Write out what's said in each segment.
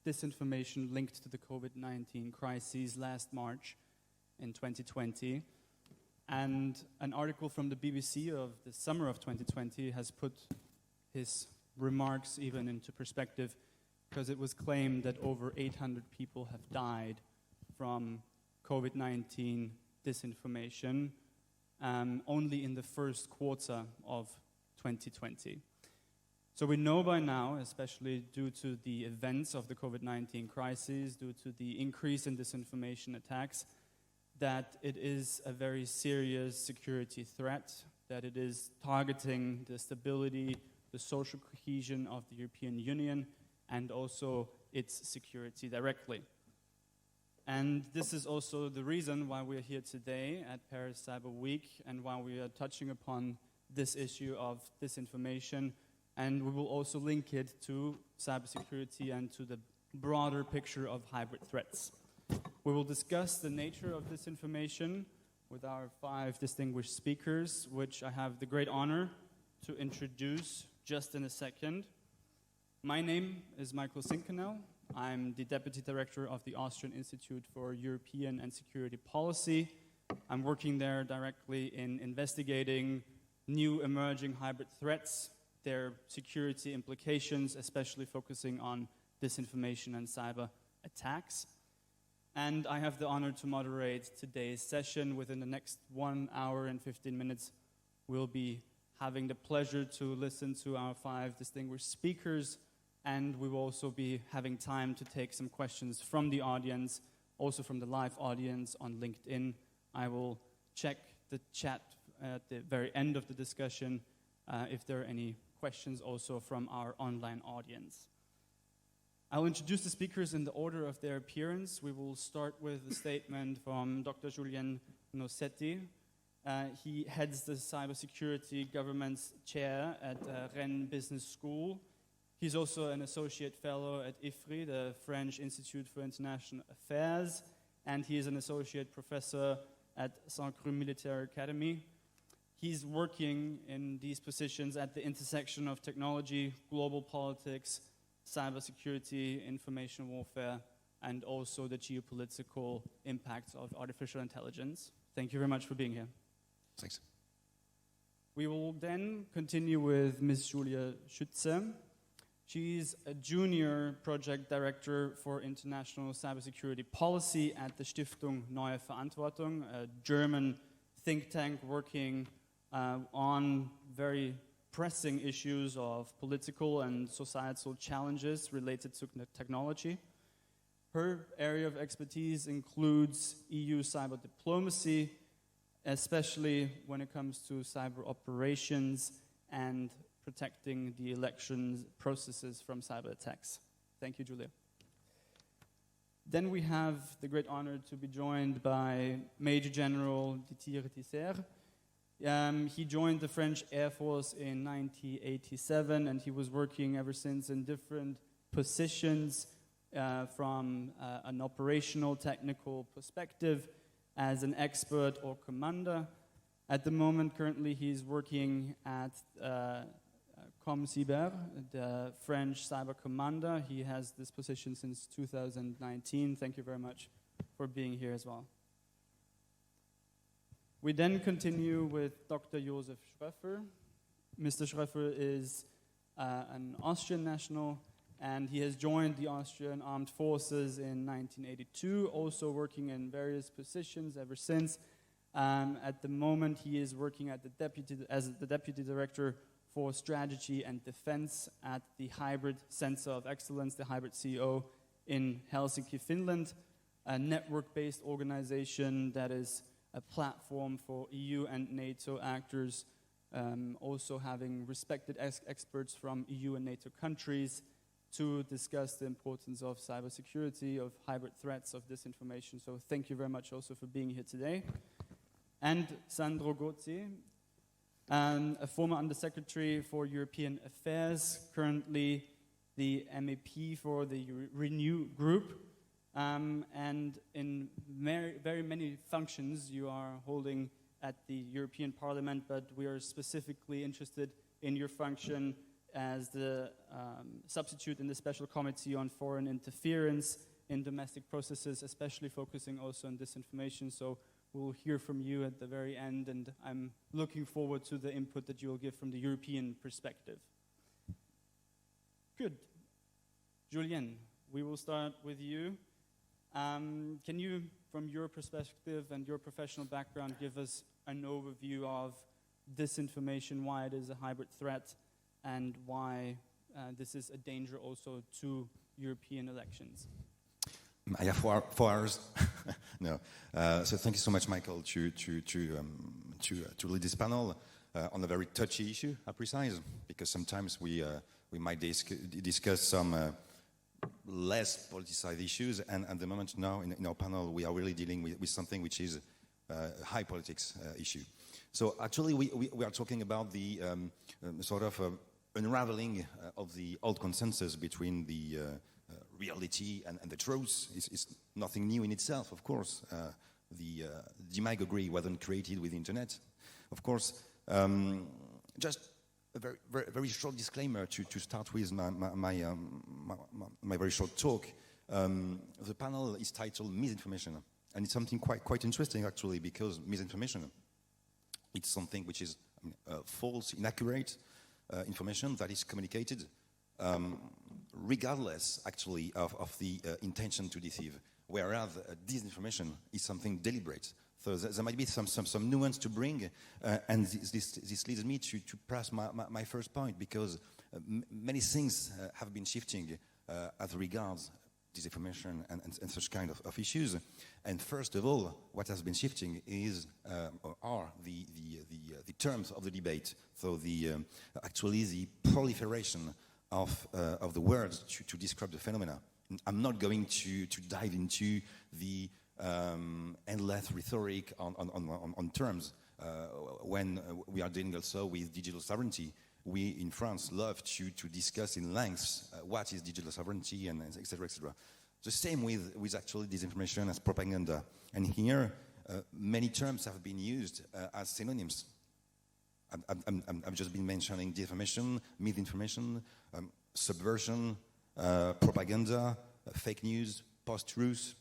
disinformation linked to the COVID-19 crisis last March in 2020. And an article from the BBC of the summer of 2020 has put his remarks even into perspective, because it was claimed that over 800 people have died from COVID-19 disinformation only in the first quarter of 2020. So we know by now, especially due to the events of the COVID-19 crisis, due to the increase in disinformation attacks, that it is a very serious security threat, that it is targeting the stability, the social cohesion of the European Union, and also its security directly. And this is also the reason why we're here today at Paris Cyber Week, and why we are touching upon this issue of disinformation, and we will also link it to cybersecurity and to the broader picture of hybrid threats. We will discuss the nature of disinformation with our 5 distinguished speakers, which I have the great honor to introduce just in a second. My name is Michael Sinkenel. I'm the Deputy Director of the Austrian Institute for European and Security Policy. I'm working there directly in investigating new emerging hybrid threats, their security implications, especially focusing on disinformation and cyber attacks. And I have the honor to moderate today's session. Within the next 1 hour and 15 minutes, we'll be having the pleasure to listen to our 5 distinguished speakers, and we will also be having time to take some questions from the audience, also from the live audience on LinkedIn. I will check the chat at the very end of the discussion if there are any questions also from our online audience. I'll introduce the speakers in the order of their appearance. We will start with a statement from Dr. Julian Nocetti. He heads the Cybersecurity Governance Chair at Rennes Business School. He's also an associate fellow at IFRI, the French Institute for International Affairs, and he is an associate professor at Saint-Creux Military Academy. He's working in these positions at the intersection of technology, global politics, cybersecurity, information warfare, and also the geopolitical impacts of artificial intelligence. Thank you very much for being here. Thanks. We will then continue with Ms. Julia Shutsem. She's a junior project director for international cybersecurity policy at the Stiftung Neue Verantwortung, a German think tank working on very pressing issues of political and societal challenges related to technology. Her area of expertise includes EU cyber diplomacy, especially when it comes to cyber operations and protecting the election processes from cyber attacks. Thank you, Julia. Then we have the great honor to be joined by Major General Didier Tisser. He joined the French Air Force in 1987, and he was working ever since in different positions from an operational technical perspective as an expert or commander. At the moment, currently, he's working at ComCyber, the French cyber commander. He has this position since 2019. Thank you very much for being here as well. We then continue with Dr. Josef Schweifer. Mr. Schweifer is an Austrian national, and he has joined the Austrian Armed Forces in 1982, also working in various positions ever since. At the moment, he is working as the Deputy Director for Strategy and Defense at the Hybrid Center of Excellence, the Hybrid CEO in Helsinki, Finland, a network-based organization that is a platform for EU and NATO actors, also having respected experts from EU and NATO countries to discuss the importance of cybersecurity, of hybrid threats, of disinformation. So thank you very much also for being here today. And Sandro Gozzi, a former Undersecretary for European Affairs, currently the MEP for the Renew Group, and in very many functions you are holding at the European Parliament, but we are specifically interested in your function as the substitute in the Special Committee on Foreign Interference in Domestic Processes, especially focusing also on disinformation. So we'll hear from you at the very end, and I'm looking forward to the input that you will give from the European perspective. Good. Julien, we will start with you. Can you, from your perspective and your professional background, give us an overview of disinformation, why it is a hybrid threat, and why this is a danger also to European elections? I have 4 hours. No. So thank you so much, Michael, to lead this panel on a very touchy issue, I precise, because sometimes we might discuss some less politicized issues, and at the moment now in our panel we are really dealing with something which is a high politics issue. So actually we are talking about the sort of unraveling of the old consensus between the reality and the truth. Is nothing new in itself, of course. The demagoguery wasn't created with the internet, of course. Just a very short disclaimer to start with my very short talk. The panel is titled Misinformation, and it's something quite interesting actually, because misinformation, it's something which is false, inaccurate information that is communicated regardless actually of the intention to deceive, whereas disinformation is something deliberate. So there might be some nuance to bring, and this leads me to press my first point, because many things have been shifting as regards disinformation and such kind of issues. And first of all, what has been shifting is are the terms of the debate. So actually the proliferation of the words to describe the phenomena. I'm not going to dive into the endless rhetoric on terms. When we are dealing also with digital sovereignty, we in France love to discuss in length what is digital sovereignty, and et cetera, et cetera. The same with actually disinformation as propaganda. And here, many terms have been used as synonyms. I've just been mentioning defamation, misinformation, subversion, propaganda, fake news, post-truth,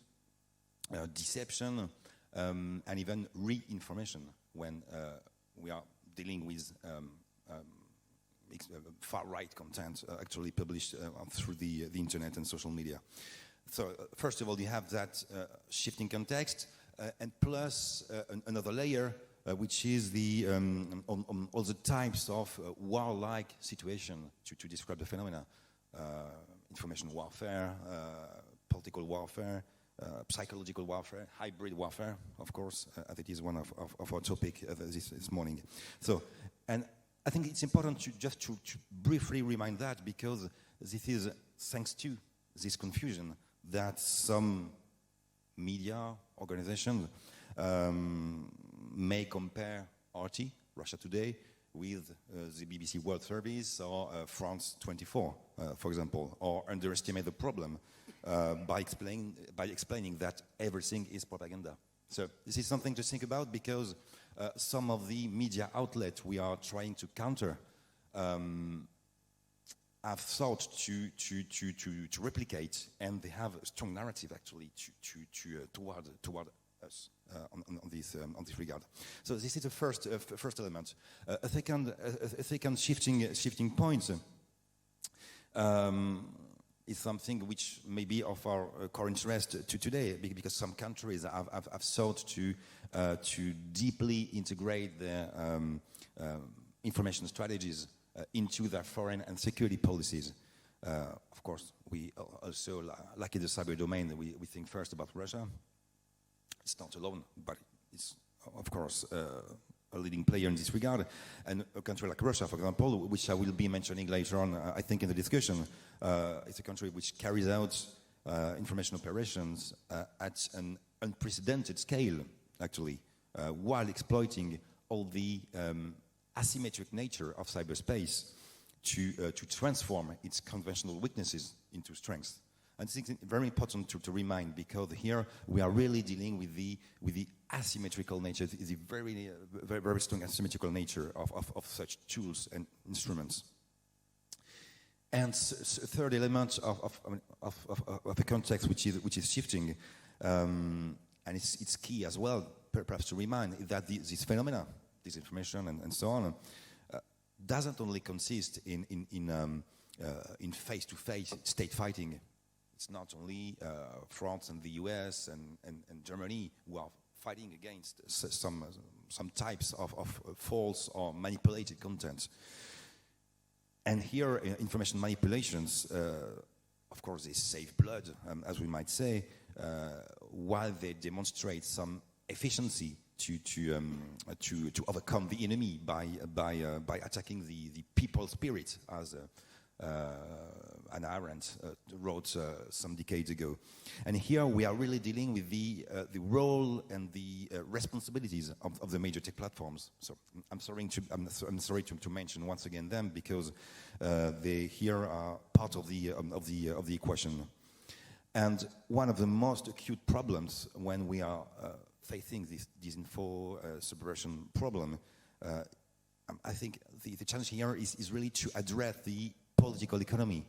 deception, and even re-information when we are dealing with far-right content actually published through the internet and social media. So first of all, you have that shifting context, and plus another layer, which is the on all the types of war-like situation to describe the phenomena: information warfare, political warfare, psychological warfare, hybrid warfare, of course, as it is one of our topic this morning. So, and I think it's important to briefly remind that, because this is thanks to this confusion that some media organizations may compare RT, Russia Today, with the BBC World Service or France 24, for example, or underestimate the problem by explaining that everything is propaganda. So this is something to think about, because some of the media outlets we are trying to counter have thought to replicate, and they have a strong narrative actually toward us on this regard. So this is the first element. A second shifting point is something which may be of our core interest today, because some countries have sought to deeply integrate their information strategies into their foreign and security policies. Of course, we also, like in the cyber domain, we think first about Russia. It's not alone, but it's, of course, a leading player in this regard. And a country like Russia, for example, which I will be mentioning later on, I think, in the discussion, it's a country which carries out information operations at an unprecedented scale, actually, while exploiting all the asymmetric nature of cyberspace to transform its conventional weaknesses into strengths. And I think it's very important to remind, because here we are really dealing with the asymmetrical nature, the very strong asymmetrical nature of such tools and instruments. And third element of a context which is shifting, and it's key as well, perhaps to remind that this phenomena, disinformation and so on, doesn't only consist in face-to-face state fighting. It's not only France and the US and Germany who are fighting against some types of false or manipulated content. And here, information manipulations, of course, they save blood, as we might say, while they demonstrate some efficiency to overcome the enemy by attacking the people's spirit, as Hannah Arendt wrote some decades ago. And here we are really dealing with the role and the responsibilities of the major tech platforms. So I'm sorry to mention once again them, because they here are part of the equation. And one of the most acute problems when we are facing this info subversion problem, I think the challenge here is really to address the political economy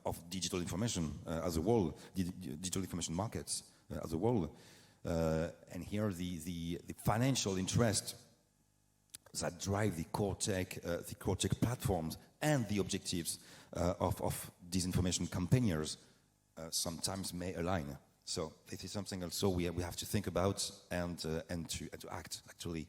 of digital information as a whole, digital information markets as a whole, and here the financial interest that drive the core tech platforms and the objectives of disinformation campaigners sometimes may align. So this is something also we have to think about and to act actually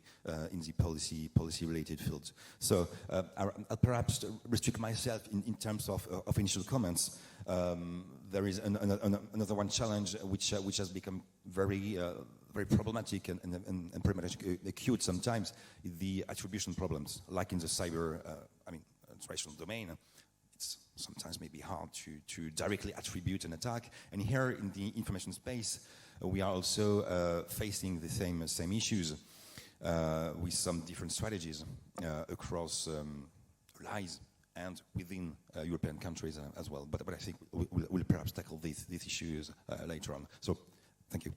in the policy related field. So I'll perhaps restrict myself in terms of initial comments. There is another one challenge which has become very problematic and pretty much acute sometimes, the attribution problems, like in the cyber traditional domain. It's sometimes maybe hard to directly attribute an attack. And here in the information space, we are also facing the same issues with some different strategies across lies and within European countries as well. But I think we'll perhaps tackle these issues later on. So thank you.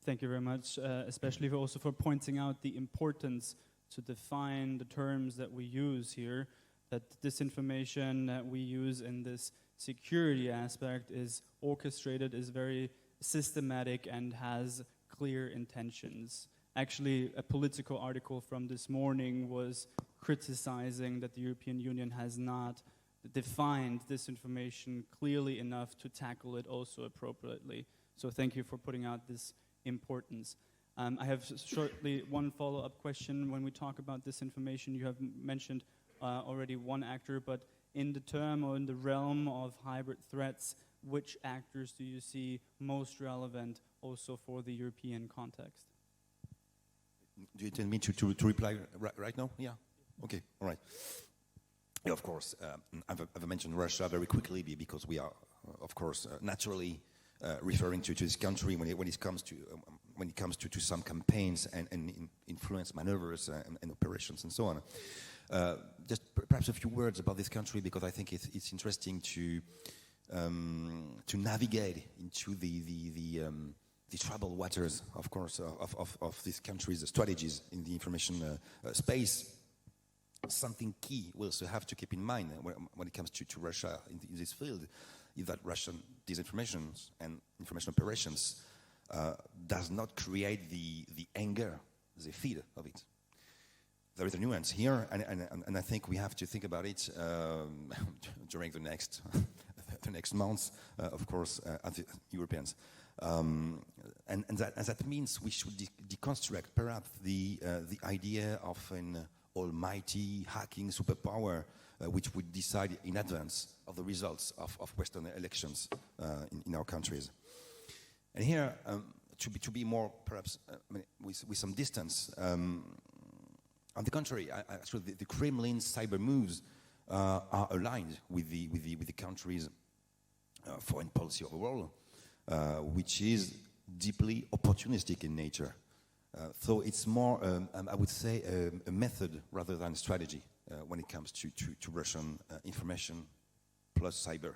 Thank you very much, especially also for pointing out the importance to define the terms that we use here, that disinformation that we use in this security aspect is orchestrated, is very systematic, and has clear intentions. Actually, a political article from this morning was criticizing that the European Union has not defined disinformation clearly enough to tackle it also appropriately. So thank you for putting out this importance. I have shortly one follow-up question. When we talk about disinformation, you have mentioned already one actor, but in the term or in the realm of hybrid threats, which actors do you see most relevant also for the European context? Do you tell me to reply right now? Yeah. Okay. All right. Yeah, of course. I've mentioned Russia very quickly because we are, of course, naturally referring to this country when it comes to some campaigns and influence maneuvers and operations and so on. Just perhaps a few words about this country, because I think it's interesting to navigate into the troubled waters, of course, of this country's strategies in the information space. Something key we also have to keep in mind when it comes to Russia in this field is that Russian disinformation and information operations does not create the anger they feed of it. There is a nuance here, and I think we have to think about it during the next months, of course, as Europeans. And that means we should deconstruct perhaps the idea of an almighty hacking superpower which would decide in advance of the results of Western elections in our countries. And here, to be more perhaps with some distance, on the contrary, actually the Kremlin's cyber moves are aligned with the country's foreign policy overall, which is deeply opportunistic in nature. So it's more, I would say, a method rather than strategy when it comes to Russian information plus cyber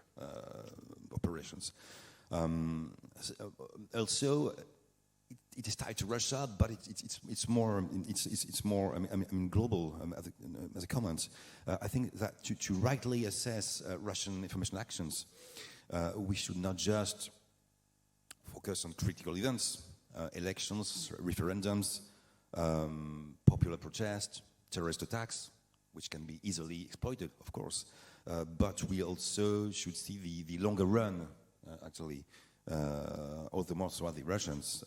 operations. Also, it is tied to Russia, but it's more I mean global as a comment. I think that to rightly assess Russian information actions, we should not just focus on critical events, elections, referendums, popular protest, terrorist attacks, which can be easily exploited, of course. But we also should see the longer run, actually. All the more so the Russians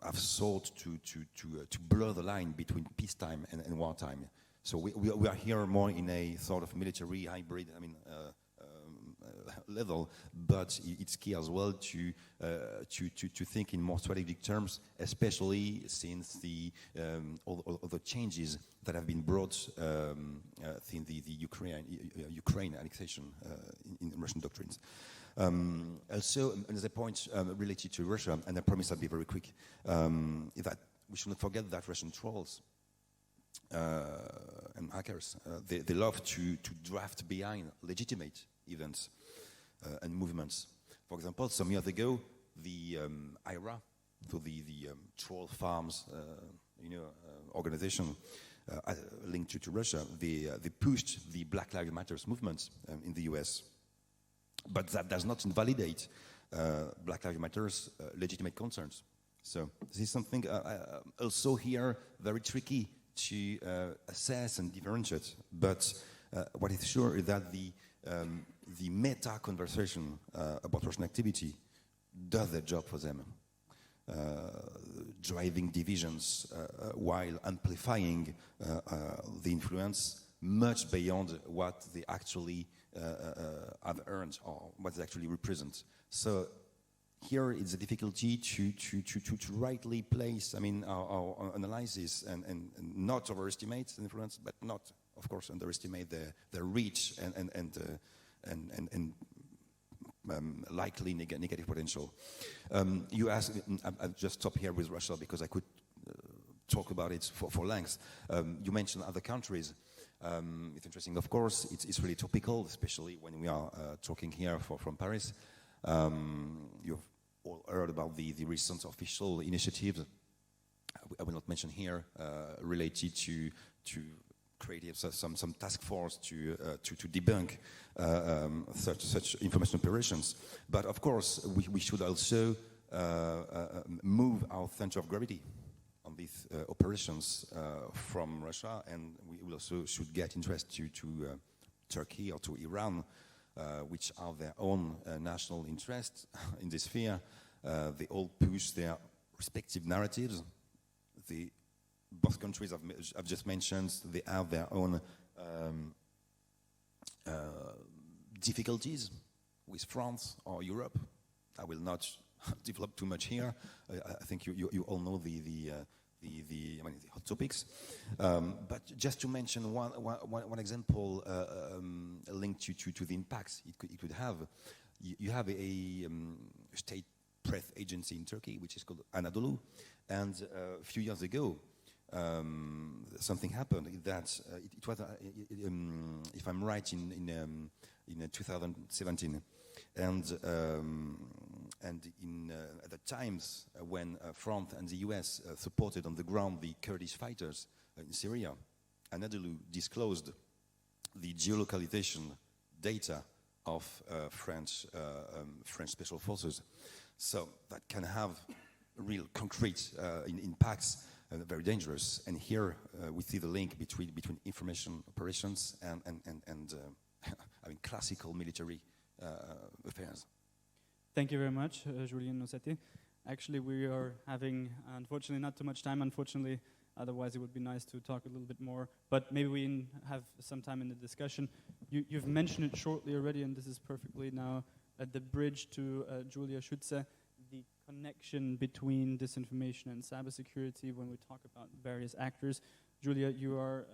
have sought to blur the line between peacetime and wartime. So we are here more in a sort of military hybrid, level, but it's key as well to think in more strategic terms, especially since all the changes that have been brought in the Ukraine annexation in Russian doctrines. Also, another point related to Russia, and I promise I'll be very quick, is that we should not forget that Russian trolls and hackers, they love to draft behind legitimate events and movements. For example, some years ago, the IRA, so the troll farms, organization linked to Russia, they pushed the Black Lives Matter movement in the US. But that does not invalidate Black Lives Matter's legitimate concerns. So this is something also here very tricky to assess and differentiate. But what is sure is that the meta conversation about Russian activity does their job for them, driving divisions while amplifying the influence much beyond what they actually have earned or what they actually represent. So here it's a difficulty to rightly place, our analysis and not overestimate the influence, but not, of course, underestimate their reach and likely negative potential. You asked, I'll just stop here with Russia because I could talk about it for length. You mentioned other countries. It's interesting, of course. It's really topical, especially when we are talking here from Paris. You've all heard about the recent official initiatives. I will not mention here related to creative some task force to debunk such information operations. But of course, we should also move our center of gravity on these operations from Russia, and we also should get interest to Turkey or to Iran, which are their own national interests in this sphere. They all push their respective narratives. Both countries I've just mentioned, they have their own difficulties with France or Europe. I will not develop too much here. I think you all know the hot topics. But just to mention one example linked to the impacts it could have, you have a state press agency in Turkey which is called Anadolu, and a few years ago something happened that it was, if I'm right, in 2017, and at the times when France and the US supported on the ground the Kurdish fighters in Syria, Anadolu disclosed the geolocalization data of French special forces. So that can have real concrete impacts. Very dangerous, and here we see the link between information operations and classical military affairs. Thank you very much, Julian Nocetti. Actually, we are having, unfortunately, not too much time. Unfortunately, otherwise it would be nice to talk a little bit more. But maybe we have some time in the discussion. You've mentioned it shortly already, and this is perfectly now at the bridge to Julia Shutsem, the connection between disinformation and cybersecurity when we talk about various actors. Julia, your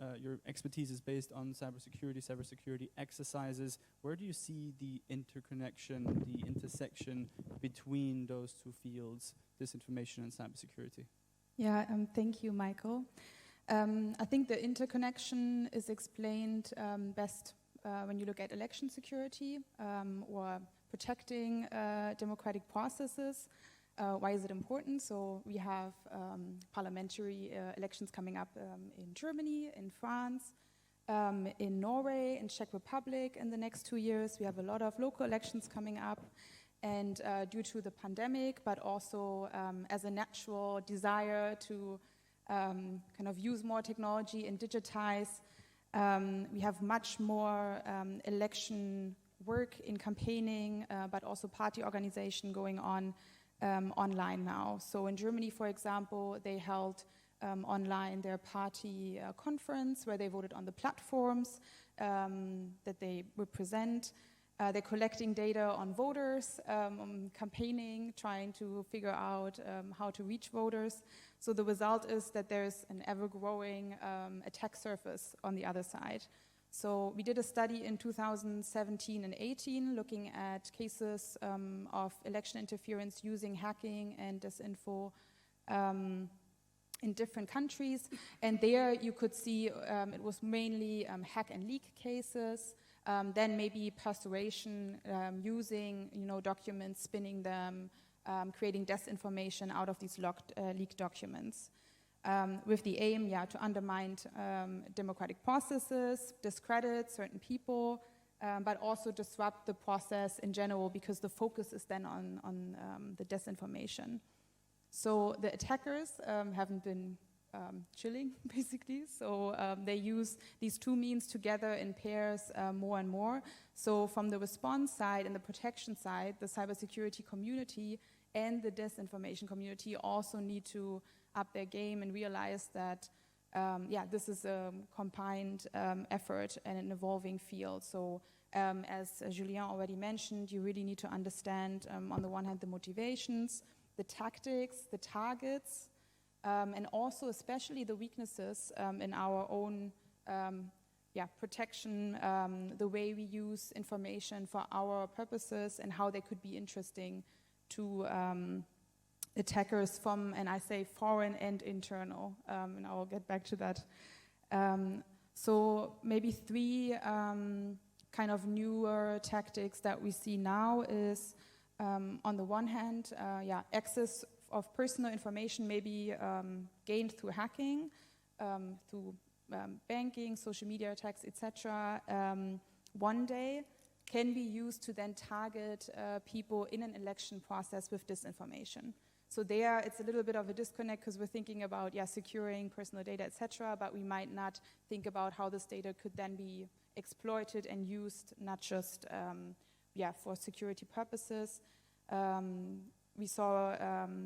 expertise is based on cybersecurity exercises. Where do you see the interconnection, the intersection between those two fields, disinformation and cybersecurity? Yeah, thank you, Michael. I think the interconnection is explained best when you look at election security or protecting democratic processes. Why is it important? So we have parliamentary elections coming up in Germany, in France, in Norway, in Czech Republic in the next 2 years. We have a lot of local elections coming up. And due to the pandemic, but also as a natural desire to kind of use more technology and digitize, we have much more election work in campaigning, but also party organization going on online now. So in Germany, for example, they held online their party conference where they voted on the platforms that they represent. They're collecting data on voters, on campaigning, trying to figure out how to reach voters. So the result is that there's an ever-growing attack surface on the other side. So we did a study in 2017 and 18 looking at cases of election interference using hacking and disinfo in different countries. And there you could see it was mainly hack and leak cases. Then maybe persuasion, using documents, spinning them, creating disinformation out of these leaked documents, with the aim, to undermine democratic processes, discredit certain people, but also disrupt the process in general because the focus is then on the disinformation. So the attackers haven't been chilling, basically. So they use these two means together in pairs more and more. So from the response side and the protection side, the cybersecurity community and the disinformation community also need to up their game and realize that, this is a combined effort and an evolving field. So as Julian already mentioned, you really need to understand, on the one hand, the motivations, the tactics, the targets, and also especially the weaknesses in our own protection, the way we use information for our purposes and how they could be interesting to attackers from, and I say foreign and internal, and I'll get back to that. So maybe three kind of newer tactics that we see now is, on the one hand, access of personal information may be gained through hacking, through banking, social media attacks, etc. One day can be used to then target people in an election process with disinformation. So there, it's a little bit of a disconnect because we're thinking about securing personal data, etc., but we might not think about how this data could then be exploited and used, not just for security purposes. We saw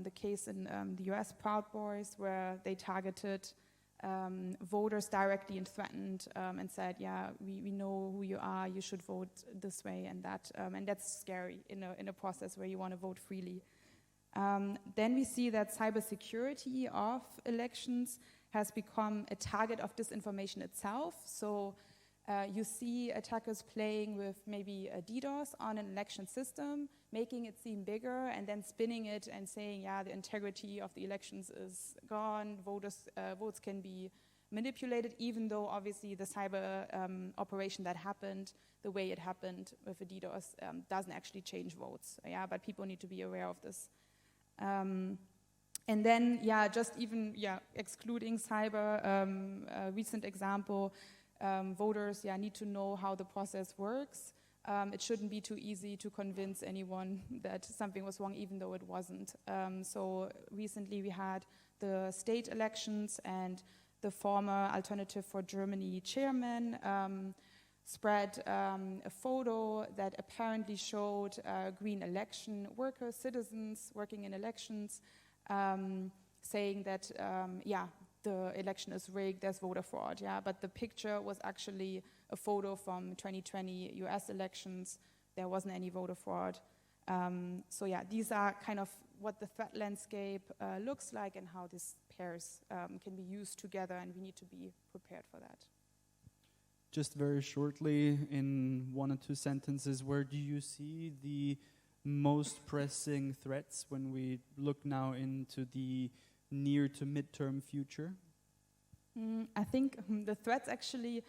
the case in the US, Proud Boys, where they targeted voters directly and threatened and said, we know who you are, you should vote this way and that. And that's scary in a process where you want to vote freely. Then we see that cybersecurity of elections has become a target of disinformation itself. So you see attackers playing with maybe a DDoS on an election system, making it seem bigger, and then spinning it and saying, the integrity of the elections is gone, votes can be manipulated, even though obviously the cyber operation that happened, the way it happened with a DDoS, doesn't actually change votes. But people need to be aware of this. And then, just even, excluding cyber, a recent example, voters need to know how the process works. It shouldn't be too easy to convince anyone that something was wrong, even though it wasn't. So recently we had the state elections, and the former Alternative for Germany chairman spread a photo that apparently showed green election workers, citizens working in elections, saying that, the election is rigged, there's voter fraud, but the picture was actually a photo from 2020 US elections. There wasn't any voter fraud. So these are kind of what the threat landscape looks like and how these pairs can be used together, and we need to be prepared for that. Just very shortly, in 1 or 2 sentences, where do you see the most pressing threats when we look now into the near to midterm future? I think the threats actually,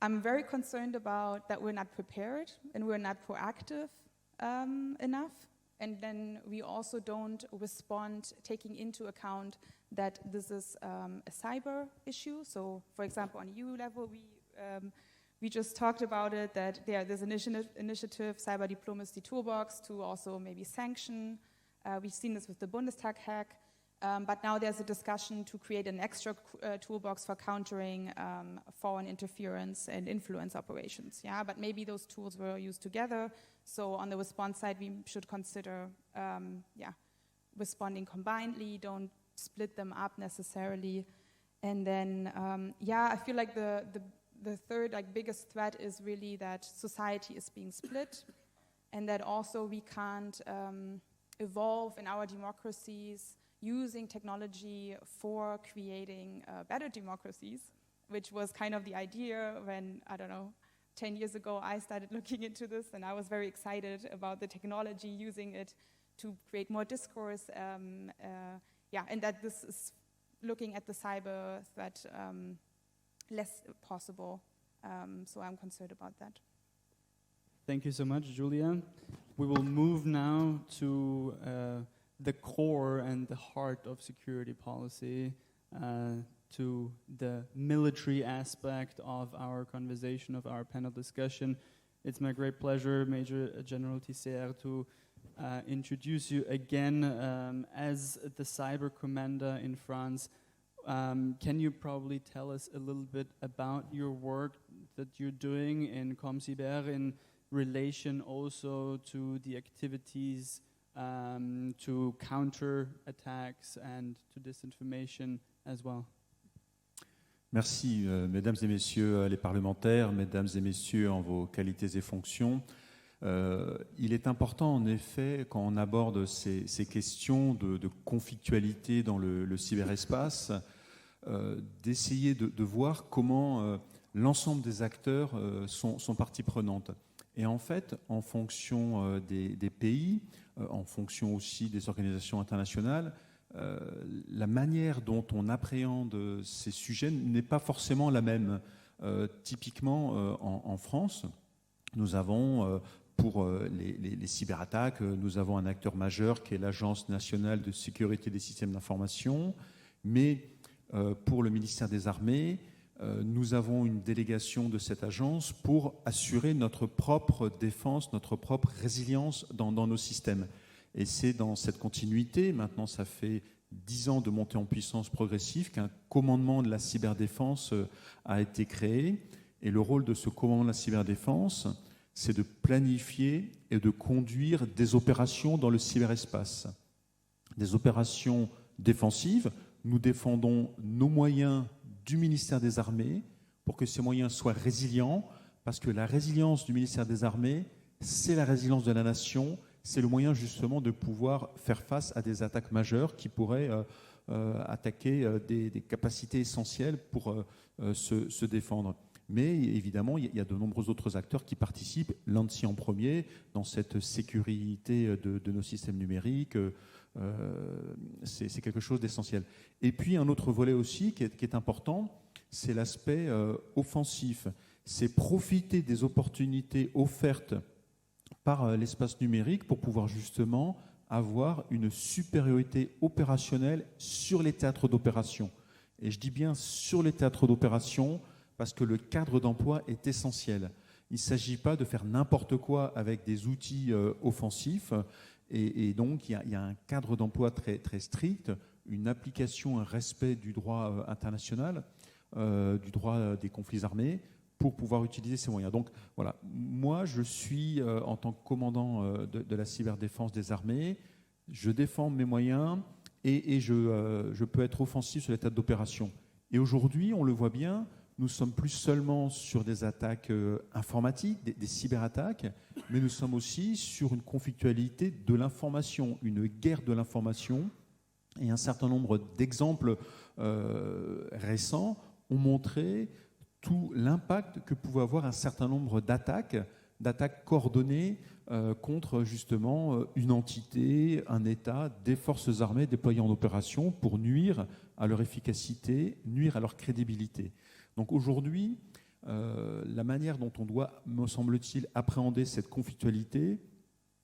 I'm very concerned about that we're not prepared and we're not proactive enough. and then we also don't respond taking into account that this is a cyber issue. So, for example, on EU level, we just talked about it, that there's an initiative, Cyber Diplomacy Toolbox, to also maybe sanction. We've seen this with the Bundestag hack, but now there's a discussion to create an extra toolbox for countering foreign interference and influence operations. Yeah, but maybe those tools were used together. So on the response side, we should consider responding combinedly, don't split them up necessarily. And then, I feel like the third biggest threat is really that society is being split, and that also we can't evolve in our democracies using technology for creating better democracies, which was kind of the idea when, 10 years ago I started looking into this, and I was very excited about the technology, using it to create more discourse, and that this is looking at the cyber threat less possible. So I'm concerned about that. Thank you so much, Julia. We will move now to the core and the heart of security policy, to the military aspect of our conversation, of our panel discussion. It's my great pleasure, Major General Tisser, to introduce you again as the cyber commander in France. Can you probably tell us a little bit about your work that you're doing in ComCyber in relation also to the activities to counter attacks and to disinformation as well? Merci, mesdames et messieurs les parlementaires, mesdames et messieurs en vos qualités et fonctions. Il est important, en effet, quand on aborde ces questions de conflictualité dans le cyberespace, d'essayer de voir comment l'ensemble des acteurs sont partie prenante. Et en fait, en fonction des pays, en fonction aussi des organisations internationales, la manière dont on appréhende ces sujets n'est pas forcément la même. Typiquement, en France, nous avons, pour les cyberattaques, nous avons un acteur majeur qui est l'Agence nationale de sécurité des systèmes d'information, mais pour le ministère des Armées, nous avons une délégation de cette agence pour assurer notre propre défense, notre propre résilience dans nos systèmes. Et c'est dans cette continuité, maintenant ça fait 10 ans de montée en puissance progressive, qu'un commandement de la cyberdéfense a été créé. Et le rôle de ce commandement de la cyberdéfense, c'est de planifier et de conduire des opérations dans le cyberespace. Des opérations défensives. Nous défendons nos moyens du ministère des Armées pour que ces moyens soient résilients, parce que la résilience du ministère des Armées, c'est la résilience de la nation, c'est le moyen justement de pouvoir faire face à des attaques majeures qui pourraient attaquer des capacités essentielles pour se défendre. Mais évidemment, il y a de nombreux autres acteurs qui participent, l'ANSSI en premier, dans cette sécurité de nos systèmes numériques. C'est quelque chose d'essentiel. Et puis un autre volet aussi qui est important, c'est l'aspect offensif. C'est profiter des opportunités offertes par l'espace numérique pour pouvoir justement avoir une supériorité opérationnelle sur les théâtres d'opération. Et je dis bien sur les théâtres d'opération parce que le cadre d'emploi est essentiel. Il ne s'agit pas de faire n'importe quoi avec des outils offensifs. Et donc, il y a un cadre d'emploi très, très strict, une application, un respect du droit international, du droit des conflits armés, pour pouvoir utiliser ces moyens. Donc, voilà. Moi, je suis, en tant que commandant de la cyberdéfense des armées, je défends mes moyens et je peux être offensif sur les théâtres d'opération. Et aujourd'hui, on le voit bien, nous sommes plus seulement sur des attaques informatiques, des cyberattaques, mais nous sommes aussi sur une conflictualité de l'information, une guerre de l'information. Et un certain nombre d'exemples récents ont montré tout l'impact que pouvait avoir un certain nombre d'attaques coordonnées contre justement une entité, un État, des forces armées déployées en opération pour nuire à leur efficacité, nuire à leur crédibilité. Donc aujourd'hui, la manière dont on doit, me semble-t-il, appréhender cette conflictualité,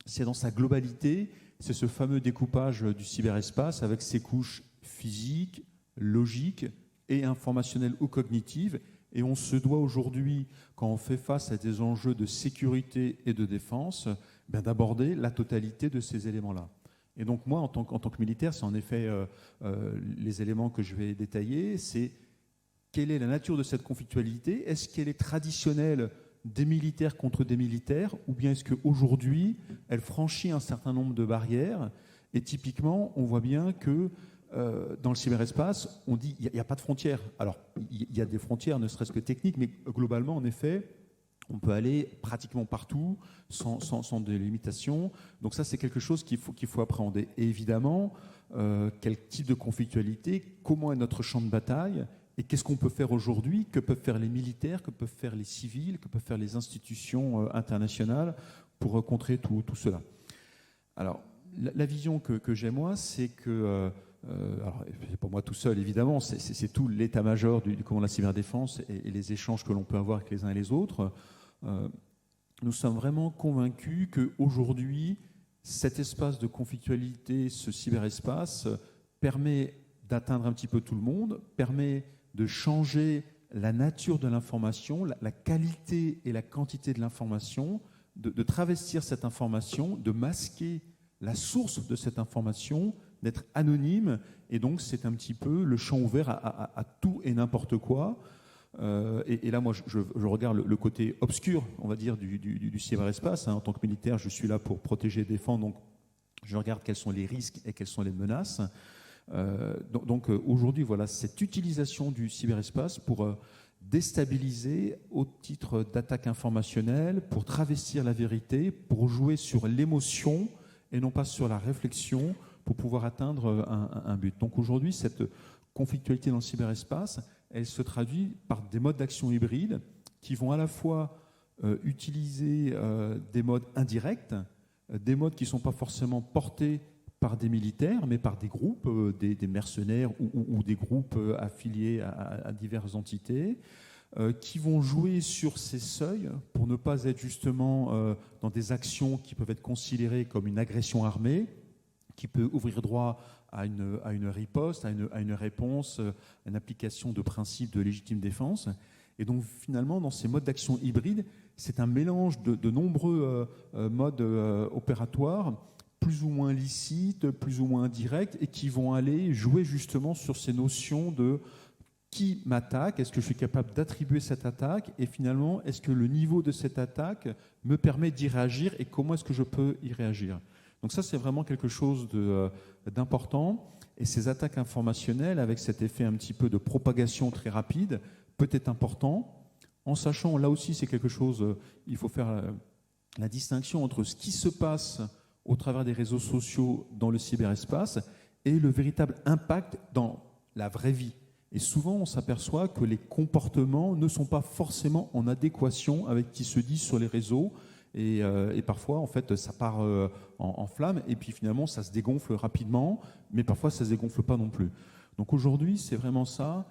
c'est dans sa globalité, c'est ce fameux découpage du cyberespace avec ses couches physiques, logiques et informationnelles ou cognitives. Et on se doit aujourd'hui, quand on fait face à des enjeux de sécurité et de défense, d'aborder la totalité de ces éléments-là. Et donc moi, en tant que militaire, c'est en effet les éléments que je vais détailler, c'est quelle est la nature de cette conflictualité? Est-ce qu'elle est traditionnelle des militaires contre des militaires, ou bien est-ce qu'aujourd'hui, elle franchit un certain nombre de barrières? Et typiquement, on voit bien que dans le cyberespace, on dit qu'il n'y a pas de frontières. Alors, il y a des frontières, ne serait-ce que techniques, mais globalement, en effet, on peut aller pratiquement partout sans délimitation. Donc ça, c'est quelque chose qu'il faut appréhender. Et évidemment, quel type de conflictualité, comment est notre champ de bataille, et qu'est-ce qu'on peut faire aujourd'hui, que peuvent faire les militaires, que peuvent faire les civils, que peuvent faire les institutions internationales pour contrer tout cela. Alors, la vision que j'ai, moi, c'est que... alors, c'est pas moi tout seul, évidemment, c'est tout l'état-major du commandement de la cyberdéfense et les échanges que l'on peut avoir avec les uns et les autres. Nous sommes vraiment convaincus qu'aujourd'hui, cet espace de conflictualité, ce cyberespace, permet d'atteindre un petit peu tout le monde, permet de changer la nature de l'information, la qualité et la quantité de l'information, de travestir cette information, de masquer la source de cette information, d'être anonyme, et donc c'est un petit peu le champ ouvert à tout et n'importe quoi. Et là, moi, je regarde le côté obscur, on va dire, du cyberespace. En tant que militaire, je suis là pour protéger et défendre, donc je regarde quels sont les risques et quelles sont les menaces. Donc aujourd'hui, voilà, cette utilisation du cyberespace pour déstabiliser au titre d'attaque informationnelle, pour travestir la vérité, pour jouer sur l'émotion et non pas sur la réflexion, pour pouvoir atteindre un but. Donc aujourd'hui, cette conflictualité dans le cyberespace, elle se traduit par des modes d'action hybrides qui vont à la fois utiliser des modes indirects, des modes qui ne sont pas forcément portés par des militaires, mais par des groupes, des mercenaires ou des groupes affiliés à diverses entités, qui vont jouer sur ces seuils pour ne pas être justement dans des actions qui peuvent être considérées comme une agression armée, qui peut ouvrir droit à une riposte, à une réponse, à une application de principes de légitime défense. Et donc finalement, dans ces modes d'action hybrides, c'est un mélange de nombreux modes opératoires, plus ou moins licites, plus ou moins indirects, et qui vont aller jouer justement sur ces notions de qui m'attaque, est-ce que je suis capable d'attribuer cette attaque, et finalement, est-ce que le niveau de cette attaque me permet d'y réagir, et comment est-ce que je peux y réagir. Donc ça, c'est vraiment quelque chose d'important, et ces attaques informationnelles, avec cet effet un petit peu de propagation très rapide, peut être important, en sachant, là aussi, c'est quelque chose, il faut faire la distinction entre ce qui se passe au travers des réseaux sociaux dans le cyberespace et le véritable impact dans la vraie vie. Et souvent, on s'aperçoit que les comportements ne sont pas forcément en adéquation avec ce qui se dit sur les réseaux. Et parfois, en fait, ça part en flammes et puis finalement, ça se dégonfle rapidement, mais parfois, ça ne se dégonfle pas non plus. Donc aujourd'hui, c'est vraiment ça.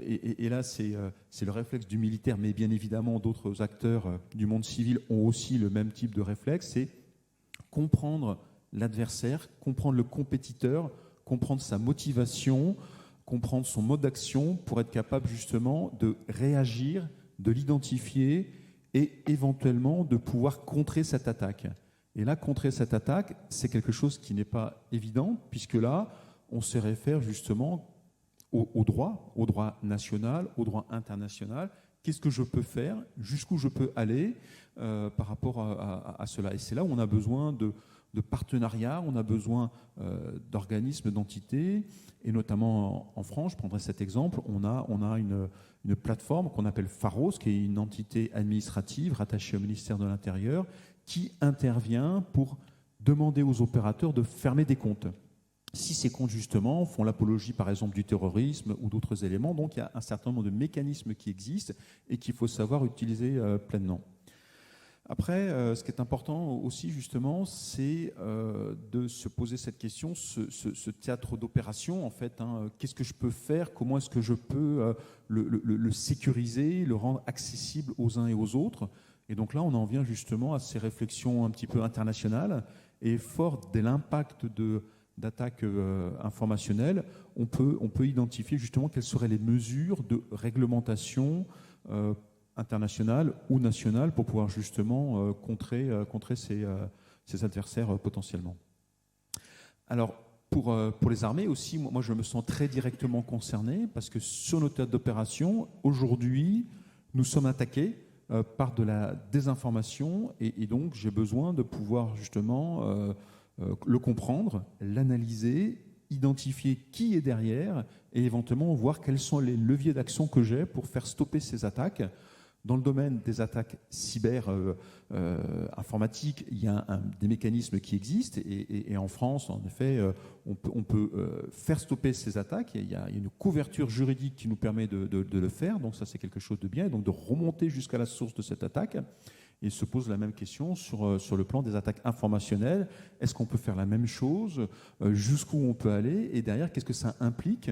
Et là, c'est le réflexe du militaire, mais bien évidemment, d'autres acteurs du monde civil ont aussi le même type de réflexe, c'est comprendre l'adversaire, comprendre le compétiteur, comprendre sa motivation, comprendre son mode d'action pour être capable justement de réagir, de l'identifier et éventuellement de pouvoir contrer cette attaque. Et là, contrer cette attaque, c'est quelque chose qui n'est pas évident, puisque là, on se réfère justement au droit national, au droit international. Qu'est-ce que je peux faire, jusqu'où je peux aller par rapport à cela. Et c'est là où on a besoin de partenariats, on a besoin d'organismes, d'entités, et notamment en France, je prendrai cet exemple, on a une plateforme qu'on appelle Pharos, qui est une entité administrative rattachée au ministère de l'Intérieur, qui intervient pour demander aux opérateurs de fermer des comptes. Si ces comptes, justement, font l'apologie, par exemple, du terrorisme ou d'autres éléments, donc il y a un certain nombre de mécanismes qui existent et qu'il faut savoir utiliser pleinement. Après, ce qui est important aussi, justement, c'est de se poser cette question, ce théâtre d'opération, en fait, qu'est-ce que je peux faire, comment est-ce que je peux le sécuriser, le rendre accessible aux uns et aux autres. Et donc là, on en vient justement à ces réflexions un petit peu internationales. Et fort de l'impact d'attaques informationnelles, on peut identifier justement quelles seraient les mesures de réglementation internationale ou nationale pour pouvoir justement contrer ces adversaires potentiellement. Alors, pour les armées aussi, moi je me sens très directement concerné parce que sur nos théâtres d'opération, aujourd'hui, nous sommes attaqués par de la désinformation et donc j'ai besoin de pouvoir justement le comprendre, l'analyser, identifier qui est derrière et éventuellement voir quels sont les leviers d'action que j'ai pour faire stopper ces attaques. Dans le domaine des attaques cyber informatiques, il y a des mécanismes qui existent et en France, en effet, on peut faire stopper ces attaques. Il y a une couverture juridique qui nous permet de le faire, donc ça c'est quelque chose de bien, et donc de remonter jusqu'à la source de cette attaque. Et il se pose la même question sur le plan des attaques informationnelles. Est-ce qu'on peut faire la même chose? Jusqu'où on peut aller? Et derrière, qu'est-ce que ça implique?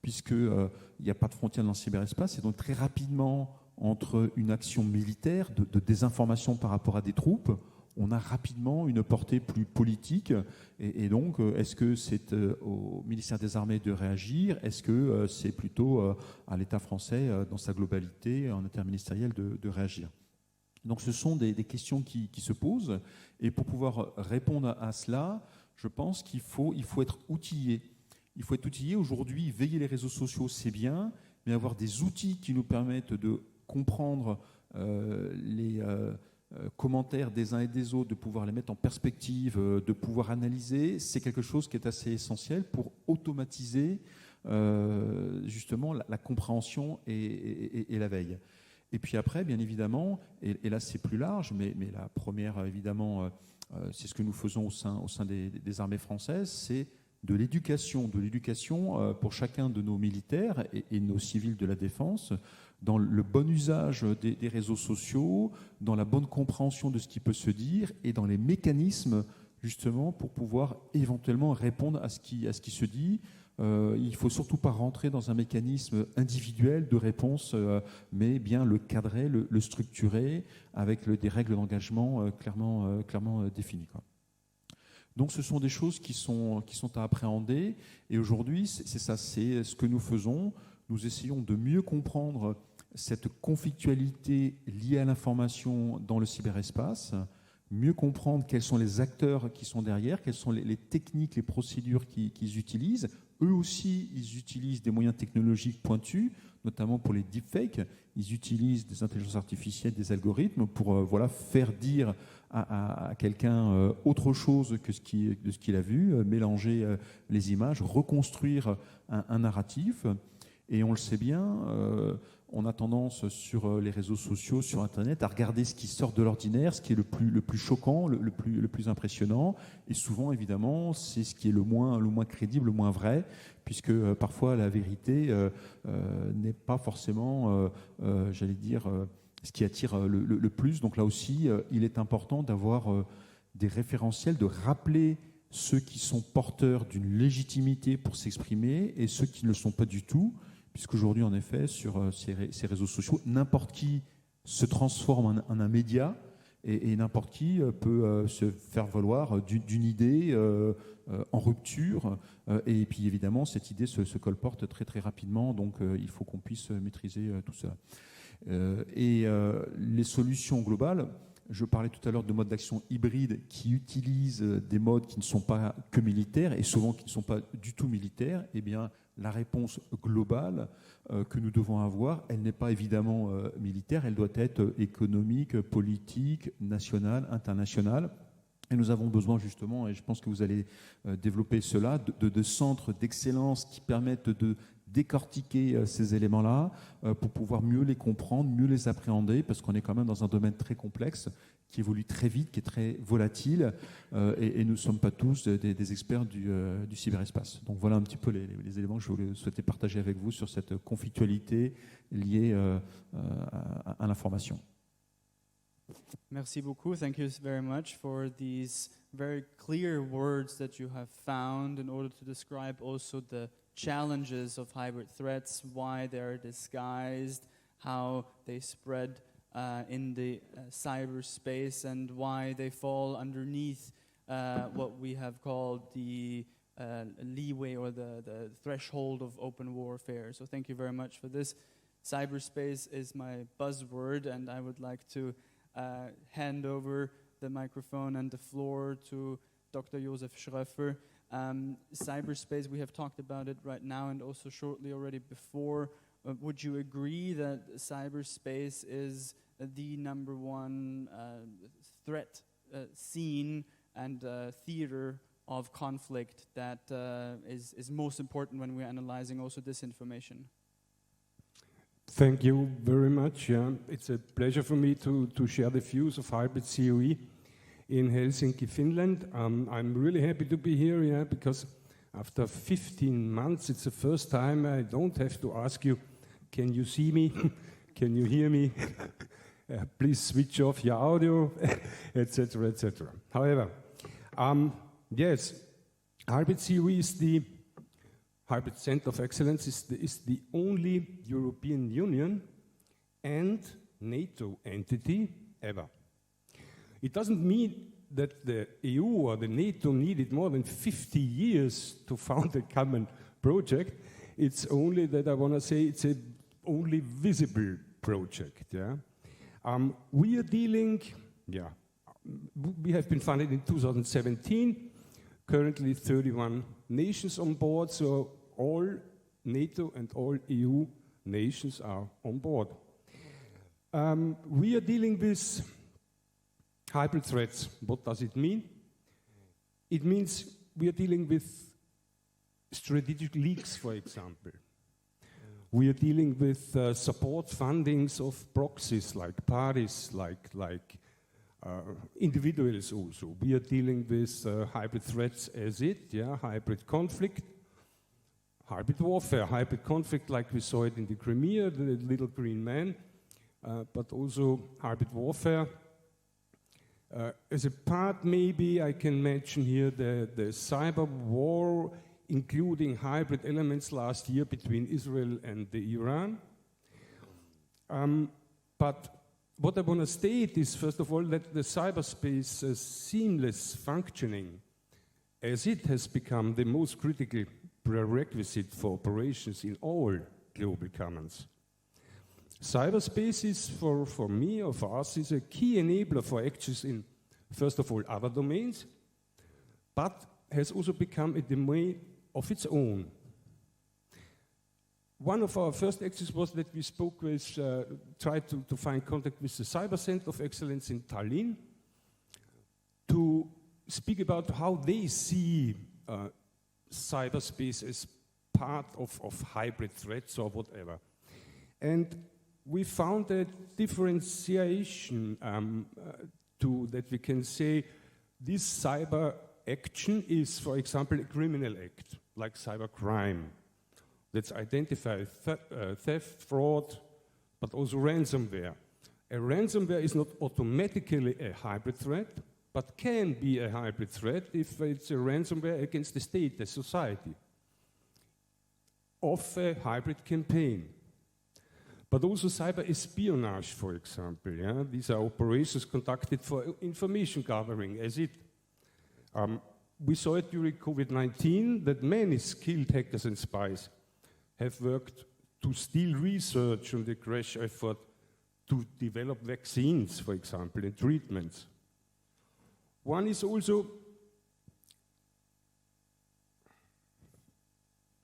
Puisqu'il n'y a pas de frontières dans le cyberespace, et donc très rapidement, entre une action militaire de désinformation par rapport à des troupes, on a rapidement une portée plus politique. Et donc, est-ce que c'est au ministère des Armées de réagir? Est-ce que c'est plutôt à l'État français, dans sa globalité, en interministériel, de réagir? Donc, ce sont des questions qui se posent. Et pour pouvoir répondre à cela, je pense qu'il faut être outillé. Il faut être outillé. Aujourd'hui, veiller les réseaux sociaux, c'est bien, mais avoir des outils qui nous permettent de comprendre les commentaires des uns et des autres, de pouvoir les mettre en perspective, de pouvoir analyser, c'est quelque chose qui est assez essentiel pour automatiser justement la compréhension et la veille. Et puis après, bien évidemment, et là c'est plus large, mais la première, évidemment, c'est ce que nous faisons au sein des armées françaises, c'est de l'éducation pour chacun de nos militaires et nos civils de la défense, dans le bon usage des réseaux sociaux, dans la bonne compréhension de ce qui peut se dire et dans les mécanismes justement pour pouvoir éventuellement répondre à ce qui se dit. Il ne faut surtout pas rentrer dans un mécanisme individuel de réponse, mais bien le cadrer, le structurer avec des règles d'engagement clairement définies, quoi. Donc ce sont des choses qui sont à appréhender. Et aujourd'hui, c'est ça, c'est ce que nous faisons. Nous essayons de mieux comprendre cette conflictualité liée à l'information dans le cyberespace, mieux comprendre quels sont les acteurs qui sont derrière, quelles sont les techniques, les procédures qu'ils utilisent. Eux aussi, ils utilisent des moyens technologiques pointus, notamment pour les deepfakes. Ils utilisent des intelligences artificielles, des algorithmes pour faire dire à quelqu'un autre chose que de ce qu'il a vu, mélanger les images, reconstruire un narratif. Et on le sait bien, on a tendance sur les réseaux sociaux, sur Internet, à regarder ce qui sort de l'ordinaire, ce qui est le plus choquant, le plus impressionnant. Et souvent, évidemment, c'est ce qui est le moins crédible, le moins vrai, puisque parfois la vérité n'est pas forcément, j'allais dire, ce qui attire le plus. Donc là aussi, il est important d'avoir des référentiels, de rappeler ceux qui sont porteurs d'une légitimité pour s'exprimer et ceux qui ne le sont pas du tout. Puisqu'aujourd'hui, en effet, sur ces réseaux sociaux, n'importe qui se transforme en un média et n'importe qui peut se faire valoir d'une idée en rupture. Et puis, évidemment, cette idée se colporte très, très rapidement. Donc, il faut qu'on puisse maîtriser tout ça. Et les solutions globales, je parlais tout à l'heure de modes d'action hybrides qui utilisent des modes qui ne sont pas que militaires et souvent qui ne sont pas du tout militaires. Eh bien, la réponse globale que nous devons avoir, elle n'est pas évidemment militaire, elle doit être économique, politique, nationale, internationale. Et nous avons besoin justement, et je pense que vous allez développer cela, de centres d'excellence qui permettent de décortiquer ces éléments-là pour pouvoir mieux les comprendre, mieux les appréhender, parce qu'on est quand même dans un domaine très complexe, qui évolue très vite, qui est très volatile, et nous ne sommes pas tous des experts du cyberespace. Donc voilà un petit peu les éléments que je voulais souhaiter partager avec vous sur cette conflictualité liée à l'information. Merci beaucoup. Thank you very much for these very clear words that you have found in order to describe also the challenges of hybrid threats, why they are disguised, how they spread in the cyberspace and why they fall underneath what we have called the leeway or the threshold of open warfare. So thank you very much for this. Cyberspace is my buzzword, and I would like to hand over the microphone and the floor to Dr. Josef Schweifer. Cyberspace, we have talked about it right now and also shortly already before. Would you agree that cyberspace is the number one threat scene and theater of conflict that is most important when we're analyzing also disinformation? Thank you very much. Yeah. It's a pleasure for me to share the views of hybrid COE in Helsinki, Finland. I'm really happy to be here, yeah, because after 15 months, it's the first time I don't have to ask you, can you see me? Can you hear me? Please switch off your audio, etc., etc. However, yes, hybrid COE is the Hybrid Center of Excellence is the only European Union and NATO entity ever. It doesn't mean that the EU or the NATO needed more than 50 years to found a common project. It's only that I want to say it's a only visible project. Yeah? We are dealing, we have been funded in 2017, currently 31 nations on board, so all NATO and all EU nations are on board. We are dealing with hybrid threats. What does it mean? It means we are dealing with strategic leaks, for example. We are dealing with support fundings of proxies like parties, like individuals also. We are dealing with hybrid threats as hybrid conflict, hybrid warfare, hybrid conflict like we saw it in the Crimea, the little green man, but also hybrid warfare. As a part, maybe I can mention here the cyber war, including hybrid elements last year between Israel and the Iran. But what I want to state is, first of all, that the cyberspace seamless functioning, as it has become the most critical prerequisite for operations in all global commons. Cyberspace is, for me or for us, is a key enabler for actions in, first of all, other domains, but has also become a domain of its own. One of our first actions was that we spoke with, tried to find contact with the Cyber Center of Excellence in Tallinn to speak about how they see cyberspace as part of hybrid threats or whatever. And we found a differentiation to that we can say this cyber action is, for example, a criminal act, like cybercrime. That's identify theft, fraud, but also ransomware. A ransomware is not automatically a hybrid threat, but can be a hybrid threat if it's a ransomware against the state, the society, of a hybrid campaign. But also cyber espionage, for example. Yeah? These are operations conducted for information gathering, as it. We saw it during COVID-19 that many skilled hackers and spies have worked to steal research on the crash effort to develop vaccines, for example, and treatments. One is also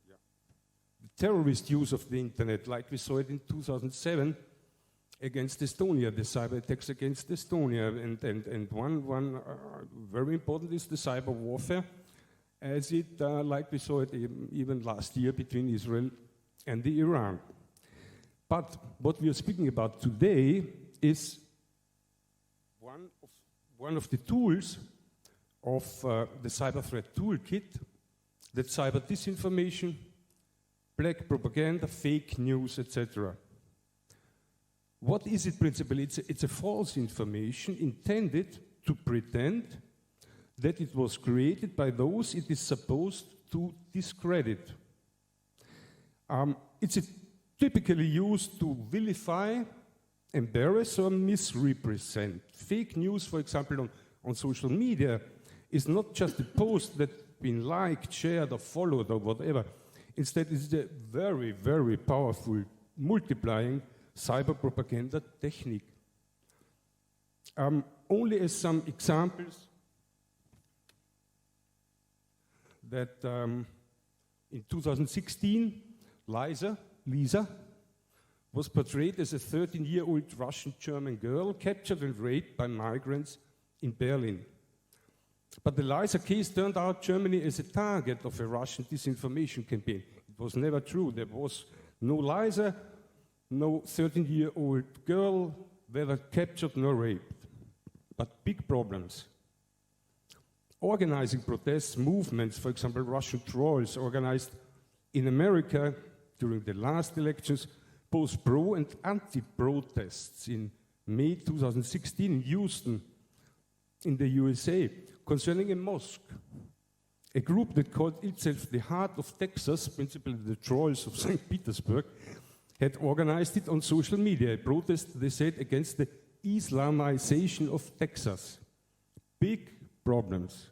the terrorist use of the internet, like we saw it in 2007 against Estonia, the cyber attacks against Estonia. And one very important is the cyber warfare, as it, like we saw it even last year between Israel and the Iran. But what we are speaking about today is one of the tools of the cyber threat toolkit, that cyber disinformation, black propaganda, fake news, etc. What is it principally? It's a false information intended to pretend that it was created by those it is supposed to discredit. It's typically used to vilify embarrass or misrepresent. Fake news, for example, on social media is not just a post that's been liked, shared, or followed, or whatever. Instead, it's a very, very powerful multiplying cyber propaganda technique. Only as some examples that in 2016, Lisa, was portrayed as a 13-year-old Russian-German girl captured and raped by migrants in Berlin. But the Lisa case turned out Germany as a target of a Russian disinformation campaign. It was never true. There was no Lisa, no 13-year-old girl, whether captured nor raped. But big problems. Organizing protests, movements, for example, Russian trolls organized in America during the last elections, both pro and anti-protests in May 2016 in Houston, in the USA, concerning a mosque. A group that called itself the Heart of Texas, principally the trolls of St. Petersburg, had organized it on social media, a protest, they said, against the Islamization of Texas. Big problems.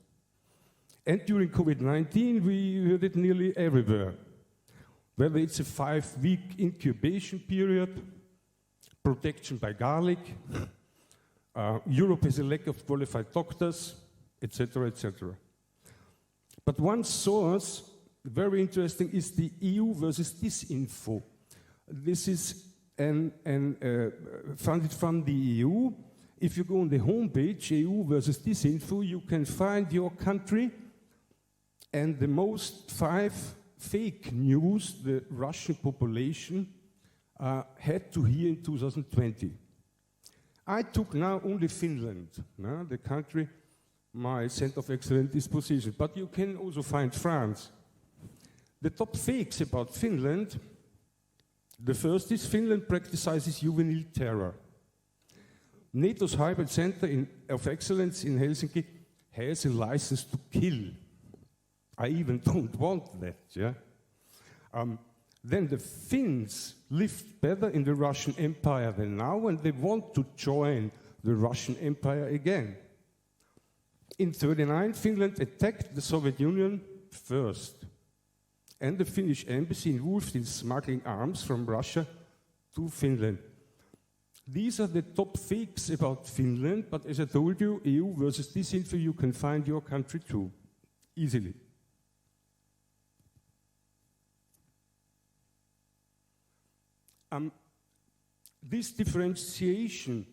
And during COVID-19, we heard it nearly everywhere. Whether it's a 5-week incubation period, protection by garlic, Europe has a lack of qualified doctors, etc., etc. But one source, very interesting, is the EU versus disinfo. This is funded from the EU. If you go on the homepage, EU versus disinfo, you can find your country and the most 5 fake news the Russian population had to hear in 2020. I took now only Finland, the country my center of excellent disposition, but you can also find France. The top fakes about Finland, the first is Finland practices juvenile terror. NATO's hybrid center of excellence in Helsinki has a license to kill. I even don't want that, yeah? Then the Finns lived better in the Russian Empire than now, and they want to join the Russian Empire again. In 1939, Finland attacked the Soviet Union first, and the Finnish embassy involved in smuggling arms from Russia to Finland. These are the top fakes about Finland, but as I told you, EU versus disinfo, you can find your country too, easily. This differentiation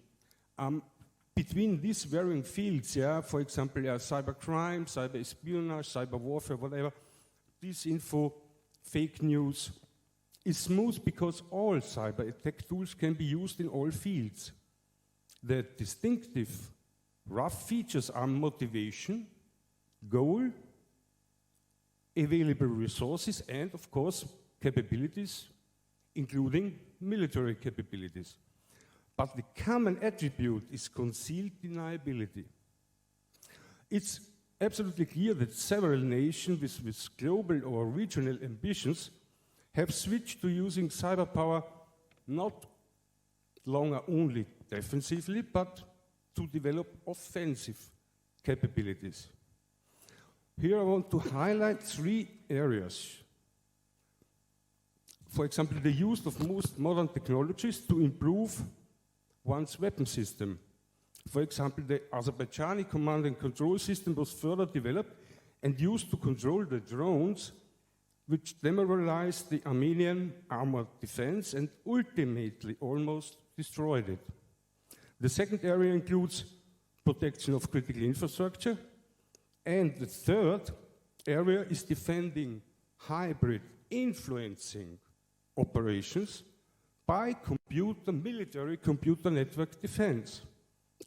between these varying fields, for example, cybercrime, cyber espionage, cyber warfare, whatever, disinfo, fake news, is smooth because all cyber attack tools can be used in all fields. The distinctive rough features are motivation, goal, available resources, and of course, capabilities, including military capabilities. But the common attribute is concealed deniability. It's absolutely clear that several nations with global or regional ambitions have switched to using cyber power not longer only defensively, but to develop offensive capabilities. Here I want to highlight 3 areas. For example, the use of most modern technologies to improve one's weapon system. For example, the Azerbaijani command and control system was further developed and used to control the drones, which demoralized the Armenian armored defense and ultimately almost destroyed it. The second area includes protection of critical infrastructure, and the third area is defending hybrid influencing operations by military computer network defense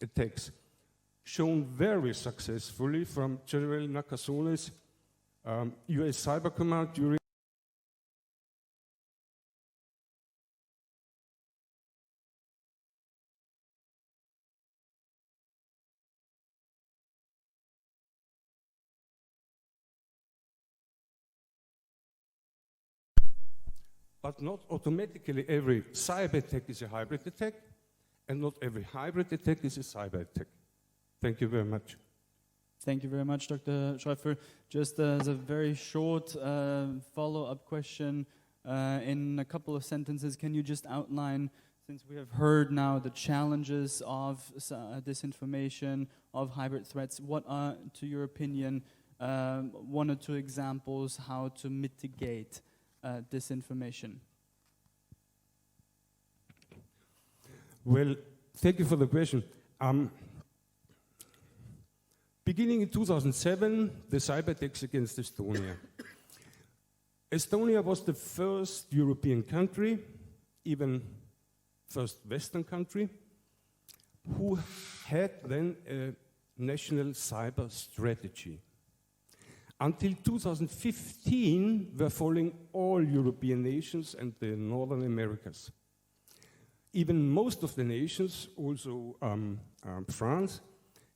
attacks, shown very successfully from General Nakasone's US Cyber Command during But not automatically every cyber attack is a hybrid attack, and not every hybrid attack is a cyber attack. Thank you very much. Thank you very much, Dr. Schweifer. Just as a very short follow-up question, in a couple of sentences, can you just outline, since we have heard now the challenges of disinformation, of hybrid threats, what are, to your opinion, one or two examples how to mitigate disinformation? Well, thank you for the question. Beginning in 2007, the cyber attacks against Estonia. Estonia was the first European country, even first Western country, who had then a national cyber strategy. Until 2015, we're following all European nations and the Northern Americas. Even most of the nations, also France,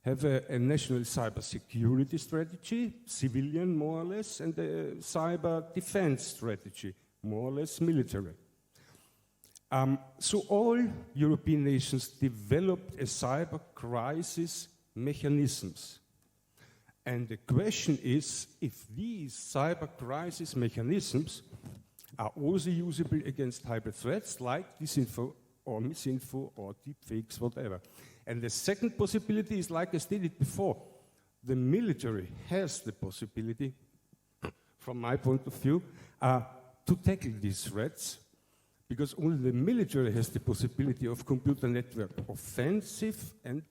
have a national cyber security strategy, civilian more or less, and a cyber defense strategy, more or less military. So all European nations developed a cyber crisis mechanisms. And the question is if these cyber crisis mechanisms are also usable against hybrid threats like disinfo or misinfo or deepfakes, whatever. And the second possibility is, like I stated before, the military has the possibility, from my point of view, to tackle these threats, because only the military has the possibility of computer network offensive and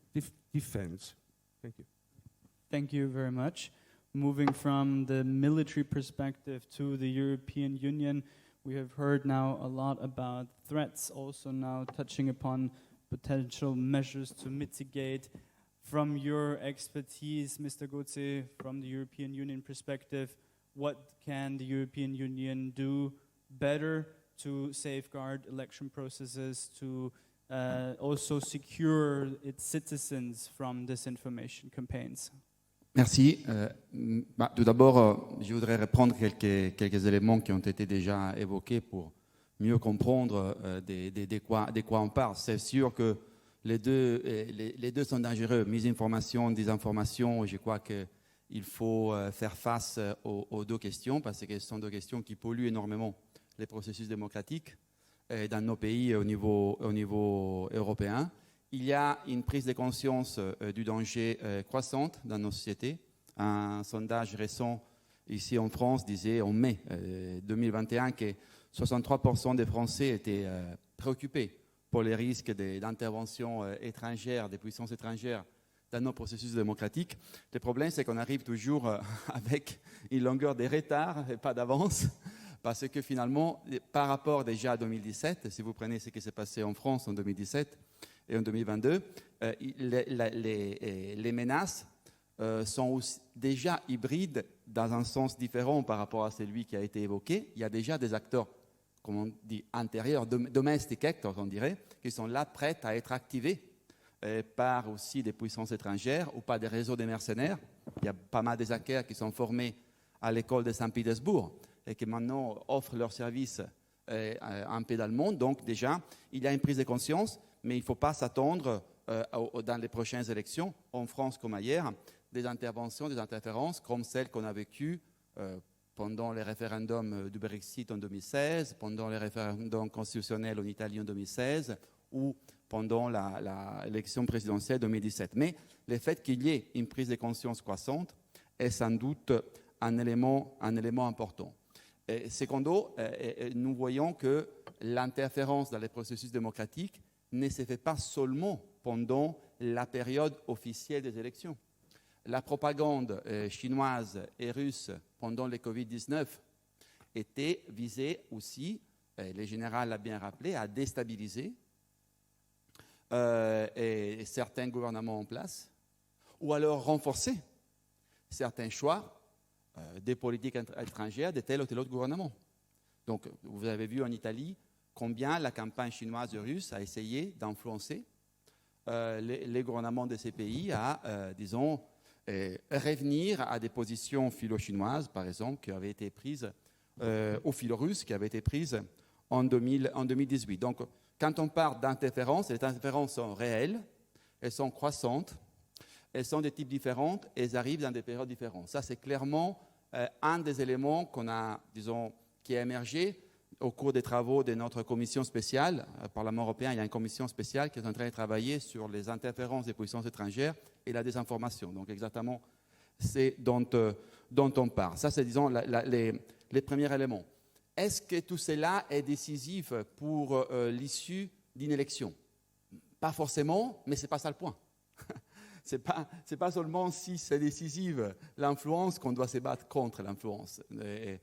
defense. Thank you. Thank you very much. Moving from the military perspective to the European Union, we have heard now a lot about threats, also now touching upon potential measures to mitigate. From your expertise, Mr. Gotze, from the European Union perspective, what can the European Union do better to safeguard election processes, to also secure its citizens from disinformation campaigns? Merci. Tout d'abord, je voudrais reprendre quelques éléments qui ont été déjà évoqués pour mieux comprendre de quoi on parle. C'est sûr que les deux sont dangereux. Misinformation, désinformation, je crois qu'il faut faire face aux deux questions parce que ce sont deux questions qui polluent énormément les processus démocratiques dans nos pays au niveau européen. Il y a une prise de conscience du danger croissante dans nos sociétés. Un sondage récent ici en France disait en mai 2021 que 63% des Français étaient préoccupés pour les risques d'intervention étrangère, des puissances étrangères dans nos processus démocratiques. Le problème, c'est qu'on arrive toujours avec une longueur de retard et pas d'avance, parce que finalement, par rapport déjà à 2017, si vous prenez ce qui s'est passé en France en 2017 et en 2022, les menaces sont aussi déjà hybrides dans un sens différent par rapport à celui qui a été évoqué. Il y a déjà des acteurs, comme on dit, intérieurs, domestic actors, on dirait, qui sont là prêts à être activés par aussi des puissances étrangères ou par des réseaux de mercenaires. Il y a pas mal de hackers qui sont formés à l'école de Saint-Pétersbourg et qui maintenant offrent leurs services un peu dans le monde. Donc déjà, il y a une prise de conscience, mais il ne faut pas s'attendre dans les prochaines élections, en France comme ailleurs, des interventions, des interférences comme celles qu'on a vécues pendant les référendums du Brexit en 2016, pendant les référendums constitutionnels en Italie en 2016 ou pendant l'élection présidentielle 2017. Mais le fait qu'il y ait une prise de conscience croissante est sans doute un élément important. Secondo, nous voyons que l'interférence dans les processus démocratiques ne se fait pas seulement pendant la période officielle des élections. La propagande chinoise et russe pendant le Covid-19 était visée aussi, le général l'a bien rappelé, à déstabiliser certains gouvernements en place ou alors renforcer certains choix des politiques étrangères de tel ou tel autre gouvernement. Donc, vous avez vu en Italie combien la campagne chinoise et russe a essayé d'influencer les gouvernements de ces pays à, disons, revenir à des positions philo-chinoises, par exemple, qui avaient été prises, ou philo-russes, qui avaient été prises en 2018. Donc, Quand on parle d'interférences, les interférences sont réelles, elles sont croissantes, elles sont de types différents et elles arrivent dans des périodes différentes. Ça, c'est clairement un des éléments qu'on a, disons, qui a émergé au cours des travaux de notre commission spéciale. Au Parlement européen, il y a une commission spéciale qui est en train de travailler sur les interférences des puissances étrangères et la désinformation. Donc, exactement, c'est dont on parle. Ça, c'est, disons, les premiers éléments. Est-ce que tout cela est décisif pour l'issue d'une élection? Pas forcément, mais ce n'est pas ça le point. Ce n'est pas seulement si c'est décisif l'influence qu'on doit se battre contre l'influence. Les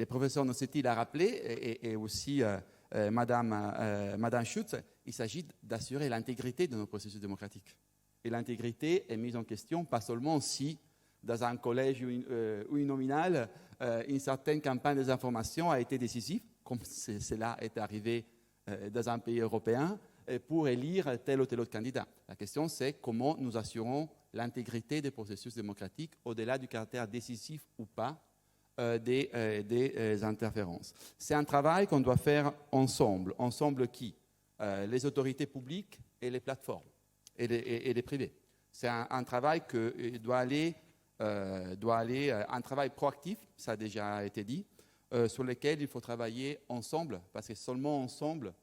professeurs Nocetti l'a rappelé, et aussi Madame Shutsem, il s'agit d'assurer l'intégrité de nos processus démocratiques. Et l'intégrité est mise en question pas seulement si, dans un collège ou uninominal, une certaine campagne de désinformation a été décisive, comme cela est arrivé dans un pays européen, pour élire tel ou tel autre candidat. La question, c'est comment nous assurons l'intégrité des processus démocratiques au-delà du caractère décisif ou pas des interférences. C'est un travail qu'on doit faire ensemble. Ensemble qui? Les autorités publiques et les plateformes et les privés. C'est un travail qui doit aller un travail proactif, ça a déjà été dit, sur lequel il faut travailler ensemble, parce que seulement ensemble,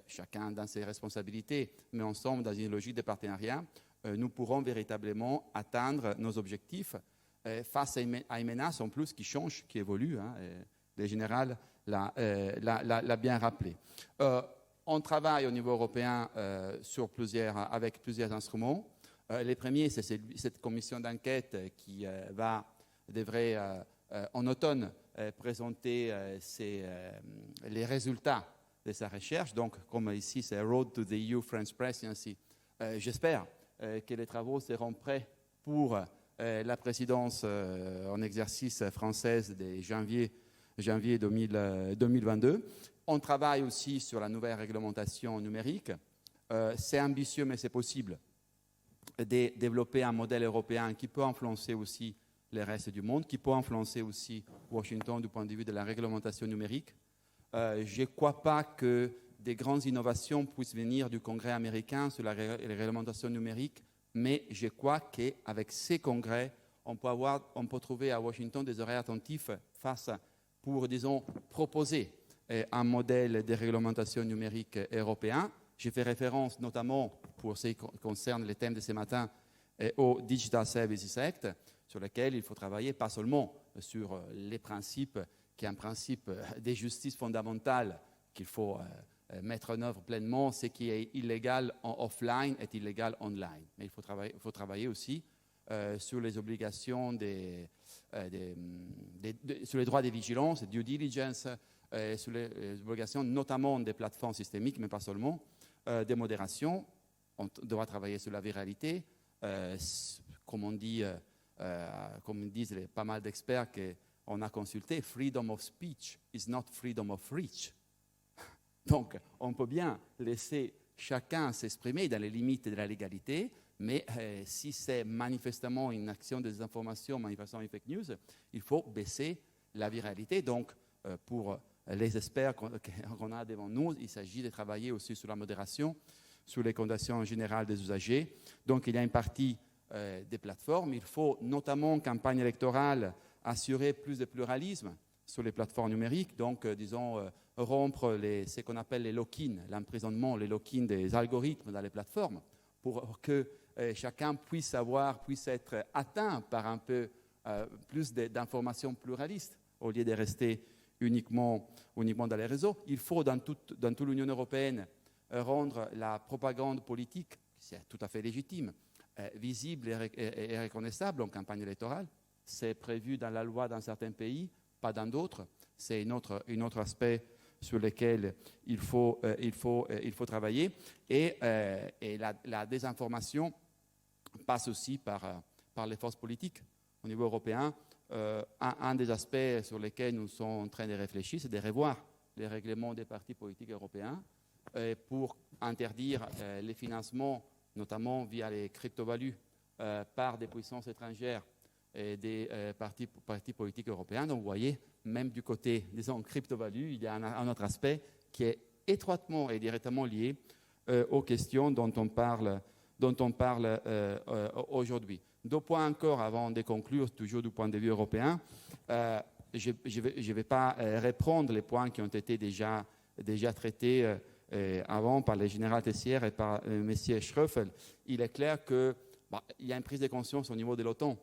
chacun dans ses responsabilités, mais ensemble dans une logique de partenariat, nous pourrons véritablement atteindre nos objectifs face à une menace en plus qui change, qui évolue. Le général l'a bien rappelé. On travaille au niveau européen avec plusieurs instruments. Les premiers, c'est cette commission d'enquête qui devrait en automne présenter les résultats de sa recherche. Donc, comme ici, c'est Road to the EU French Presidency. J'espère que les travaux seront prêts pour la présidence en exercice française de janvier 2022. On travaille aussi sur la nouvelle réglementation numérique. C'est ambitieux, mais c'est possible de développer un modèle européen qui peut influencer aussi le reste du monde, qui peut influencer aussi Washington du point de vue de la réglementation numérique. Je ne crois pas que des grandes innovations puissent venir du Congrès américain sur la réglementation numérique, mais je crois qu'avec ces congrès, on peut trouver à Washington des oreilles attentives pour, disons, proposer un modèle de réglementation numérique européen. J'ai fait référence notamment, pour ce qui concerne les thèmes de ce matin, au Digital Services Act, sur lequel il faut travailler pas seulement sur les principes, qui est un principe de justice fondamentale qu'il faut mettre en œuvre pleinement. Ce qui est illégal en offline est illégal online. Mais il faut travailler aussi sur les obligations, sur les droits de vigilance, due diligence, sur les obligations notamment des plateformes systémiques, mais pas seulement, des modérations. On doit travailler sur la viralité. Comme disent pas mal d'experts qu'on a consultés, freedom of speech is not freedom of reach. Donc, on peut bien laisser chacun s'exprimer dans les limites de la légalité, mais si c'est manifestement une action de désinformation, manifestement une fake news, il faut baisser la viralité. Donc, pour les experts qu'on a devant nous, il s'agit de travailler aussi sur la modération, sur les conditions générales des usagers. Donc, il y a une partie des plateformes. Il faut notamment, en campagne électorale, assurer plus de pluralisme sur les plateformes numériques. Donc, disons, rompre ce qu'on appelle les lock-in, l'emprisonnement, les lock-in des algorithmes dans les plateformes, pour que chacun puisse être atteint par un peu plus d'informations pluralistes, au lieu de rester uniquement dans les réseaux. Il faut, dans toute l'Union européenne, rendre la propagande politique, c'est tout à fait légitime, visible et reconnaissable en campagne électorale. C'est prévu dans la loi dans certains pays, pas dans d'autres. C'est un autre aspect sur lequel il faut travailler. Et la désinformation passe aussi par les forces politiques. Au niveau européen, un des aspects sur lesquels nous sommes en train de réfléchir, c'est de revoir les règlements des partis politiques européens pour interdire les financements, notamment via les crypto-values, par des puissances étrangères et des partis politiques européens. Donc vous voyez, même du côté, disons, crypto-value, il y a un autre aspect qui est étroitement et directement lié aux questions dont on parle aujourd'hui. 2 points encore avant de conclure, toujours du point de vue européen. Je ne vais pas reprendre les points qui ont été déjà traités avant par le général Tessier et par M. Schweifer. Il est clair qu'il y a une prise de conscience au niveau de l'OTAN,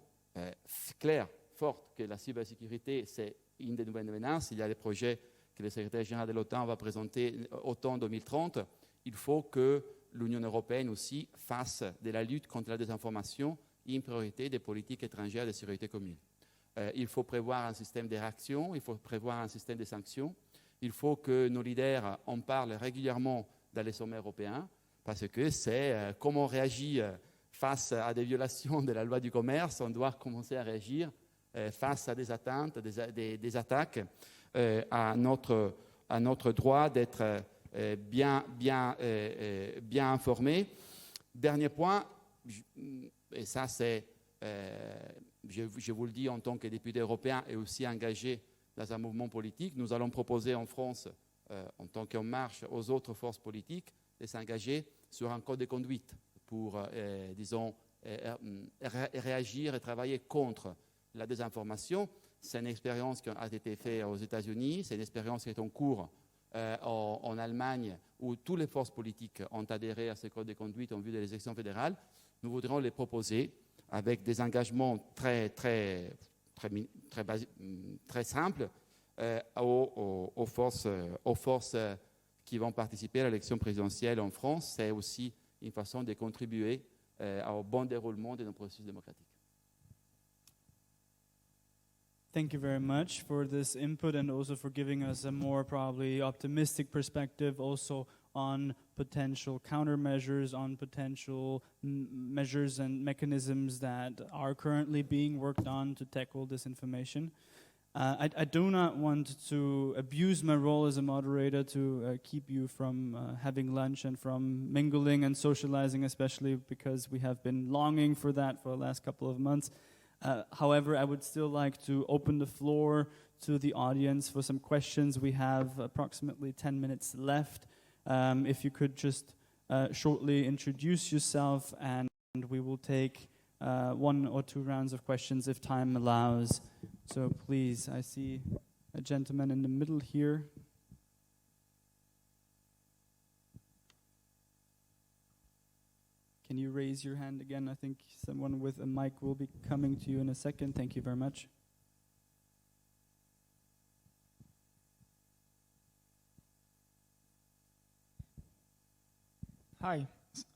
claire, forte, que la cybersécurité, c'est une des nouvelles menaces. Il y a des projets que le secrétaire général de l'OTAN va présenter OTAN 2030. Il faut que l'Union européenne aussi fasse de la lutte contre la désinformation une priorité des politiques étrangères de sécurité commune. Il faut prévoir un système de réaction, il faut prévoir un système de sanctions. Il faut que nos leaders en parlent régulièrement dans les sommets européens, parce que c'est comment on réagit face à des violations de la loi du commerce. On doit commencer à réagir face à des atteintes, des attaques à notre droit d'être bien informé. Dernier point, et ça c'est, je vous le dis en tant que député européen et aussi engagé dans un mouvement politique, nous allons proposer en France, en tant qu'En Marche, aux autres forces politiques de s'engager sur un code de conduite pour, disons, réagir et travailler contre la désinformation. C'est une expérience qui a été faite aux États-Unis, c'est une expérience qui est en cours en Allemagne, où toutes les forces politiques ont adhéré à ce code de conduite en vue des élections fédérales. Nous voudrions les proposer avec des engagements très simples aux forces qui vont participer à l'élection présidentielle en France. C'est aussi une façon de contribuer au bon déroulement de nos processus démocratiques. Thank you very much for this input and also for giving us a more probably optimistic perspective also on potential countermeasures, on potential measures and mechanisms that are currently being worked on to tackle disinformation. I do not want to abuse my role as a moderator to keep you from having lunch and from mingling and socializing, especially because we have been longing for that for the last couple of months. However, I would still like to open the floor to the audience for some questions. We have approximately 10 minutes left. If you could just shortly introduce yourself, and we will take 1 or 2 rounds of questions if time allows. So please, I see a gentleman in the middle here. Can you raise your hand again? I think someone with a mic will be coming to you in a second. Thank you very much. Hi,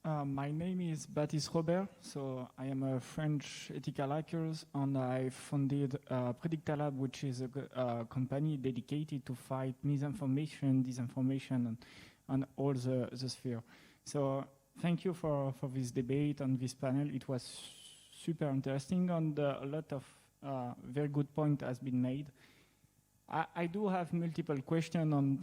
my name is Baptiste Robert. So I am a French ethical hacker, and I founded Predictalab, which is a company dedicated to fight misinformation, disinformation, and all the sphere. So thank you for this debate and this panel. It was super interesting, and a lot of very good point has been made. I do have multiple questions on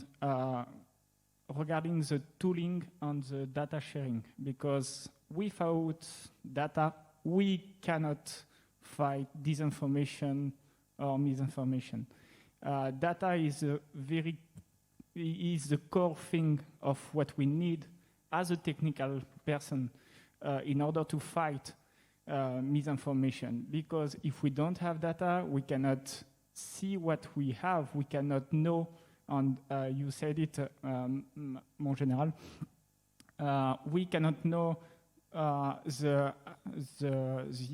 regarding the tooling and the data sharing, because without data, we cannot fight disinformation or misinformation. Data is the core thing of what we need as a technical person in order to fight misinformation. Because if we don't have data, we cannot see what we have, we cannot know, and you said it, mon général, we cannot know the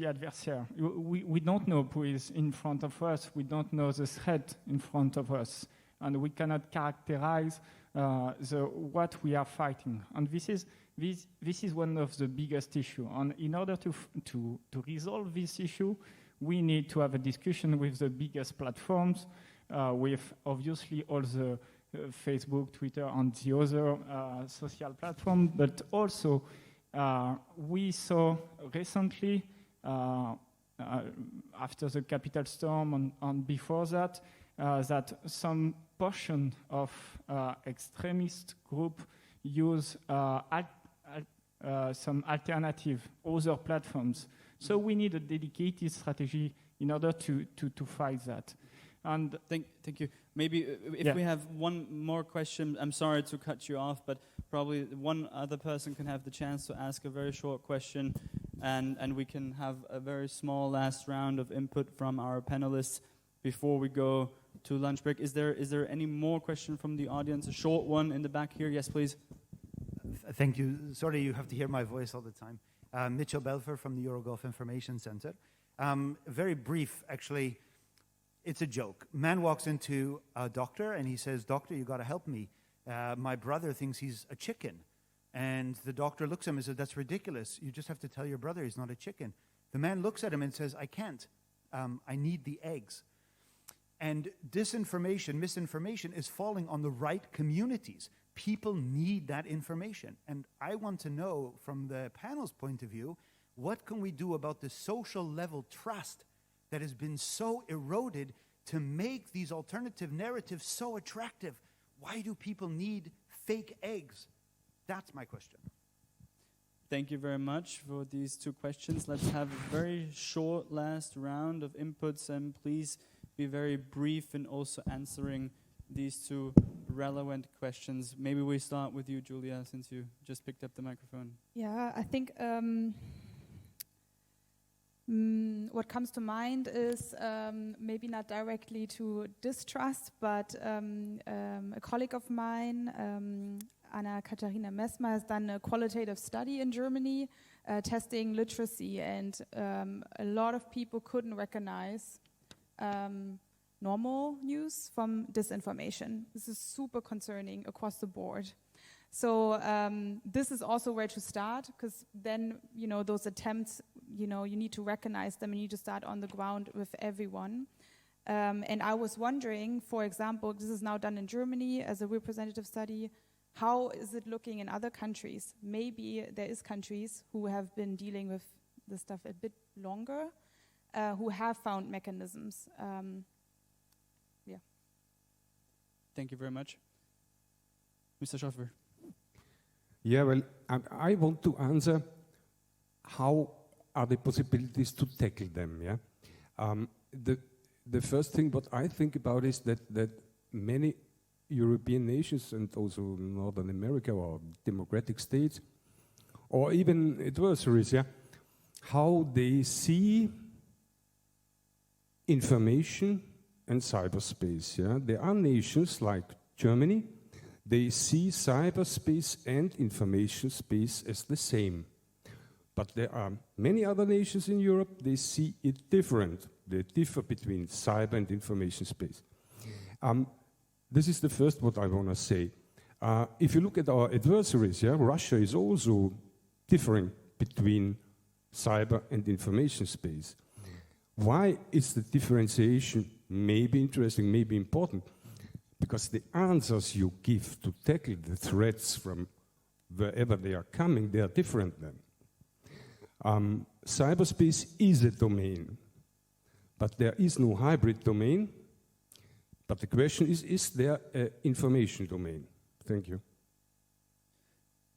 adversary. We don't know who is in front of us, we don't know the threat in front of us, and we cannot characterize what we are fighting. And this is one of the biggest issues. And in order to resolve this issue, we need to have a discussion with the biggest platforms, with obviously all the Facebook, Twitter, and the other social platforms, but also we saw recently, after the Capitol storm and before that, that some portion of extremist group use some alternative other platforms. So we need a dedicated strategy in order to fight that. And Thank you. Maybe if Yeah. we have one more question, I'm sorry to cut you off, but probably one other person can have the chance to ask a very short question, and we can have a very small last round of input from our panelists before we go to lunch break. Is there any more question from the audience? A short one in the back here. Yes, please. Thank you. Sorry, you have to hear my voice all the time. Mitchell Belfer from the Eurogulf Information Center. Very brief, actually. It's a joke. Man walks into a doctor and he says, "Doctor, you got to help me. My brother thinks he's a chicken." And the doctor looks at him and says, "That's ridiculous. You just have to tell your brother he's not a chicken." The man looks at him and says, "I can't. I need the eggs." And disinformation, misinformation is falling on the right communities. People need that information. And I want to know, from the panel's point of view, what can we do about the social level trust that has been so eroded to make these alternative narratives so attractive? Why do people need fake eggs? That's my question. Thank you very much for these two questions. Let's have a very short last round of inputs, and please be very brief in also answering these two relevant questions. Maybe we start with you, Julia, since you just picked up the microphone. Yeah, I think what comes to mind is maybe not directly to distrust, but a colleague of mine, Anna-Katharina Messmer, has done a qualitative study in Germany testing literacy, and a lot of people couldn't recognize normal news from disinformation. This is super concerning across the board. So this is also where to start, because then, you know, those attempts, you know, you need to recognize them and you need to start on the ground with everyone. And I was wondering, for example, this is now done in Germany as a representative study. How is it looking in other countries? Maybe there is countries who have been dealing with this stuff a bit longer, who have found mechanisms. Yeah. Thank you very much. Mr. Schweifer. Yeah, well, I want to answer how are the possibilities to tackle them, yeah? The first thing what I think about is that many European nations and also Northern America or democratic states, or even adversaries, yeah, how they see information and cyberspace, yeah? There are nations like Germany, they see cyberspace and information space as the same. But there are many other nations in Europe, they see it different. They differ between cyber and information space. This is the first what I want to say. If you look at our adversaries, yeah, Russia is also differing between cyber and information space. Why is the differentiation maybe interesting, maybe important? Because the answers you give to tackle the threats from wherever they are coming, they are different then. Cyberspace is a domain, but there is no hybrid domain. But the question is there an information domain? Thank you.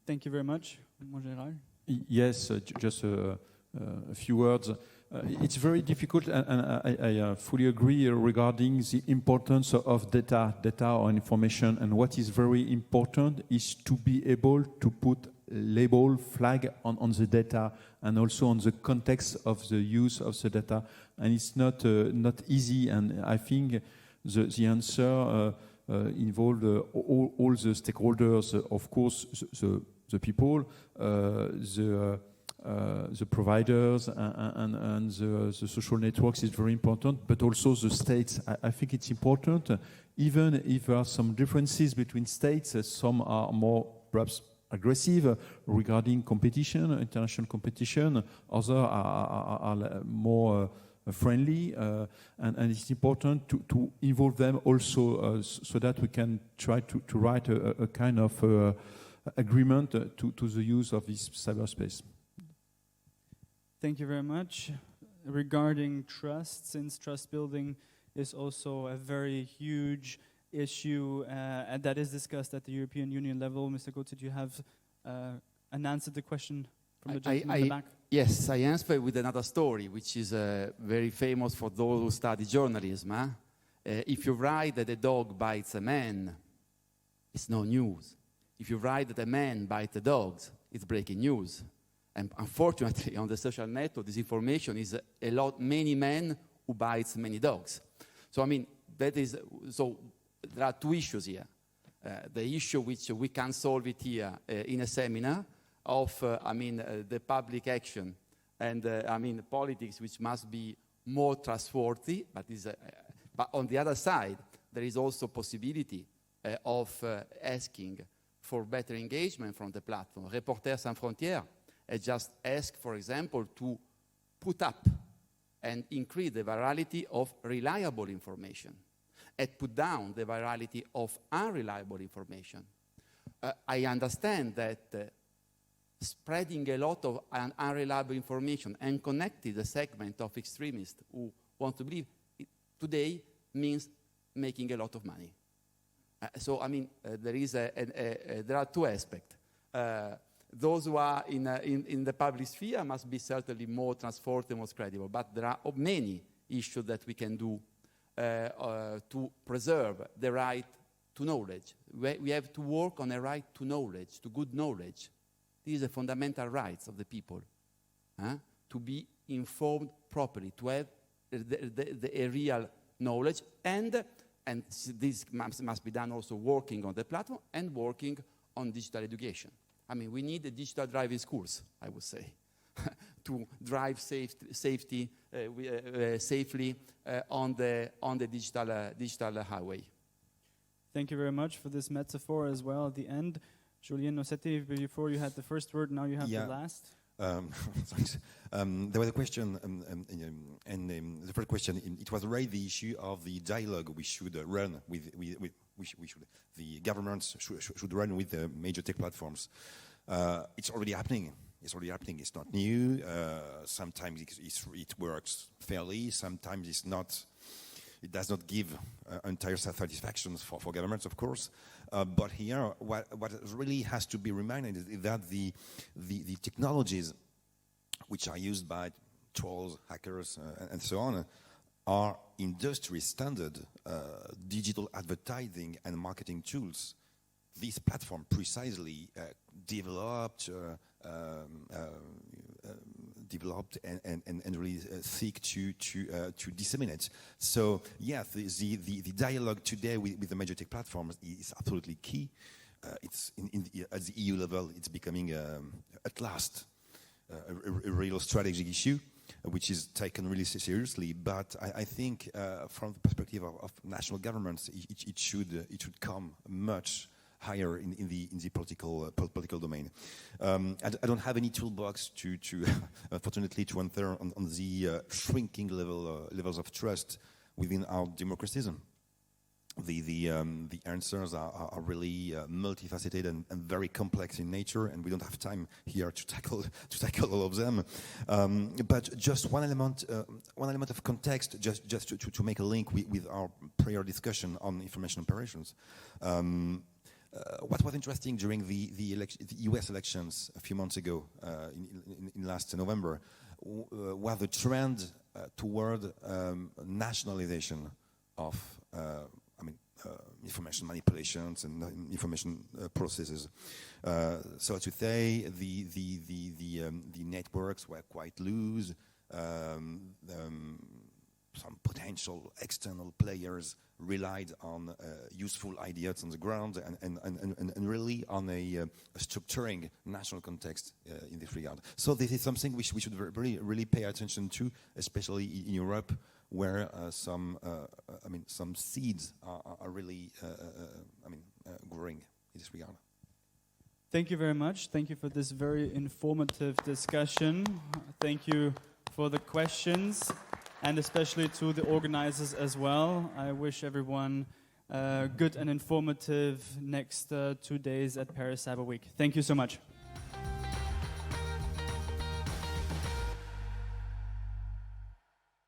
Thank you very much. Mon général. Yes, just a few words. It's very difficult, and I fully agree regarding the importance of data or information. And what is very important is to be able to put label, flag on the data, and also on the context of the use of the data. And it's not easy. And I think the answer involved all the stakeholders, of course, the people, the providers and the social networks is very important, but also the states. I think it's important, even if there are some differences between states, some are more perhaps aggressive regarding competition, international competition, others are more friendly, and it's important to involve them also so that we can try to write a kind of agreement to the use of this cyberspace. Thank you very much. Regarding trust, since trust building is also a very huge issue and that is discussed at the European Union level, Mr. Goethe, did you have an answer to the question from the gentleman in the back? Yes, I answer with another story, which is very famous for those who study journalism. If you write that a dog bites a man, it's no news. If you write that a man bites a dog, it's breaking news. And unfortunately, on the social network, this information is many men who bites many dogs. So, I mean, so there are two issues here. The issue which we can solve it here in a seminar of, the public action and, politics which must be more trustworthy, but on the other side, there is also possibility of asking for better engagement from the platform. Reporters Sans Frontières just ask, for example, to put up and increase the virality of reliable information and put down the virality of unreliable information. I understand that spreading a lot of unreliable information and connecting the segment of extremists who want to believe today means making a lot of money. There are two aspects. Those who are in the public sphere must be certainly more trustworthy, more credible. But there are many issues that we can do to preserve the right to knowledge. We have to work on a right to knowledge, to good knowledge. This is a fundamental right of the people, to be informed properly, to have a real knowledge, and this must be done also working on the platform and working on digital education. I mean, we need digital driving schools, I would say, to drive safely on the digital highway. Thank you very much for this metaphor as well at the end. Julian Nocetti, before you had the first word, now you have the last. Thanks. There was a question, and the first question, it was raised the issue of the dialogue we should run the governments should run with the major tech platforms. It's already happening. It's not new. Sometimes it works fairly. Sometimes it's not. It does not give entire satisfactions for governments, of course. But here, what really has to be reminded is that the technologies which are used by trolls, hackers, and so on are industry standard digital advertising and marketing tools. This platform precisely developed and really seek to disseminate. So yeah, the dialogue today with the major tech platforms is absolutely key. It's at the EU level, it's becoming at last a real strategic issue, which is taken really seriously. But I think from the perspective of national governments, it should come much higher in the political domain. I don't have any toolbox to unfortunately to enter on the shrinking levels of trust within our democracies. The answers are really multifaceted and very complex in nature, and we don't have time here to tackle all of them. But just one element of context, just to make a link with our prior discussion on information operations. What was interesting during the US elections a few months ago, in last November, was the trend toward nationalization of information manipulations and information processes. So to say, the networks were quite loose. Some potential external players relied on useful ideas on the ground and really on a structuring national context in this regard. So this is something we should really pay attention to, especially in Europe, where some seeds are really growing in this regard. Thank you very much. Thank you for this very informative discussion. Thank you for the questions, and especially to the organizers as well. I wish everyone good and informative next 2 days at Paris Cyber Week. Thank you so much.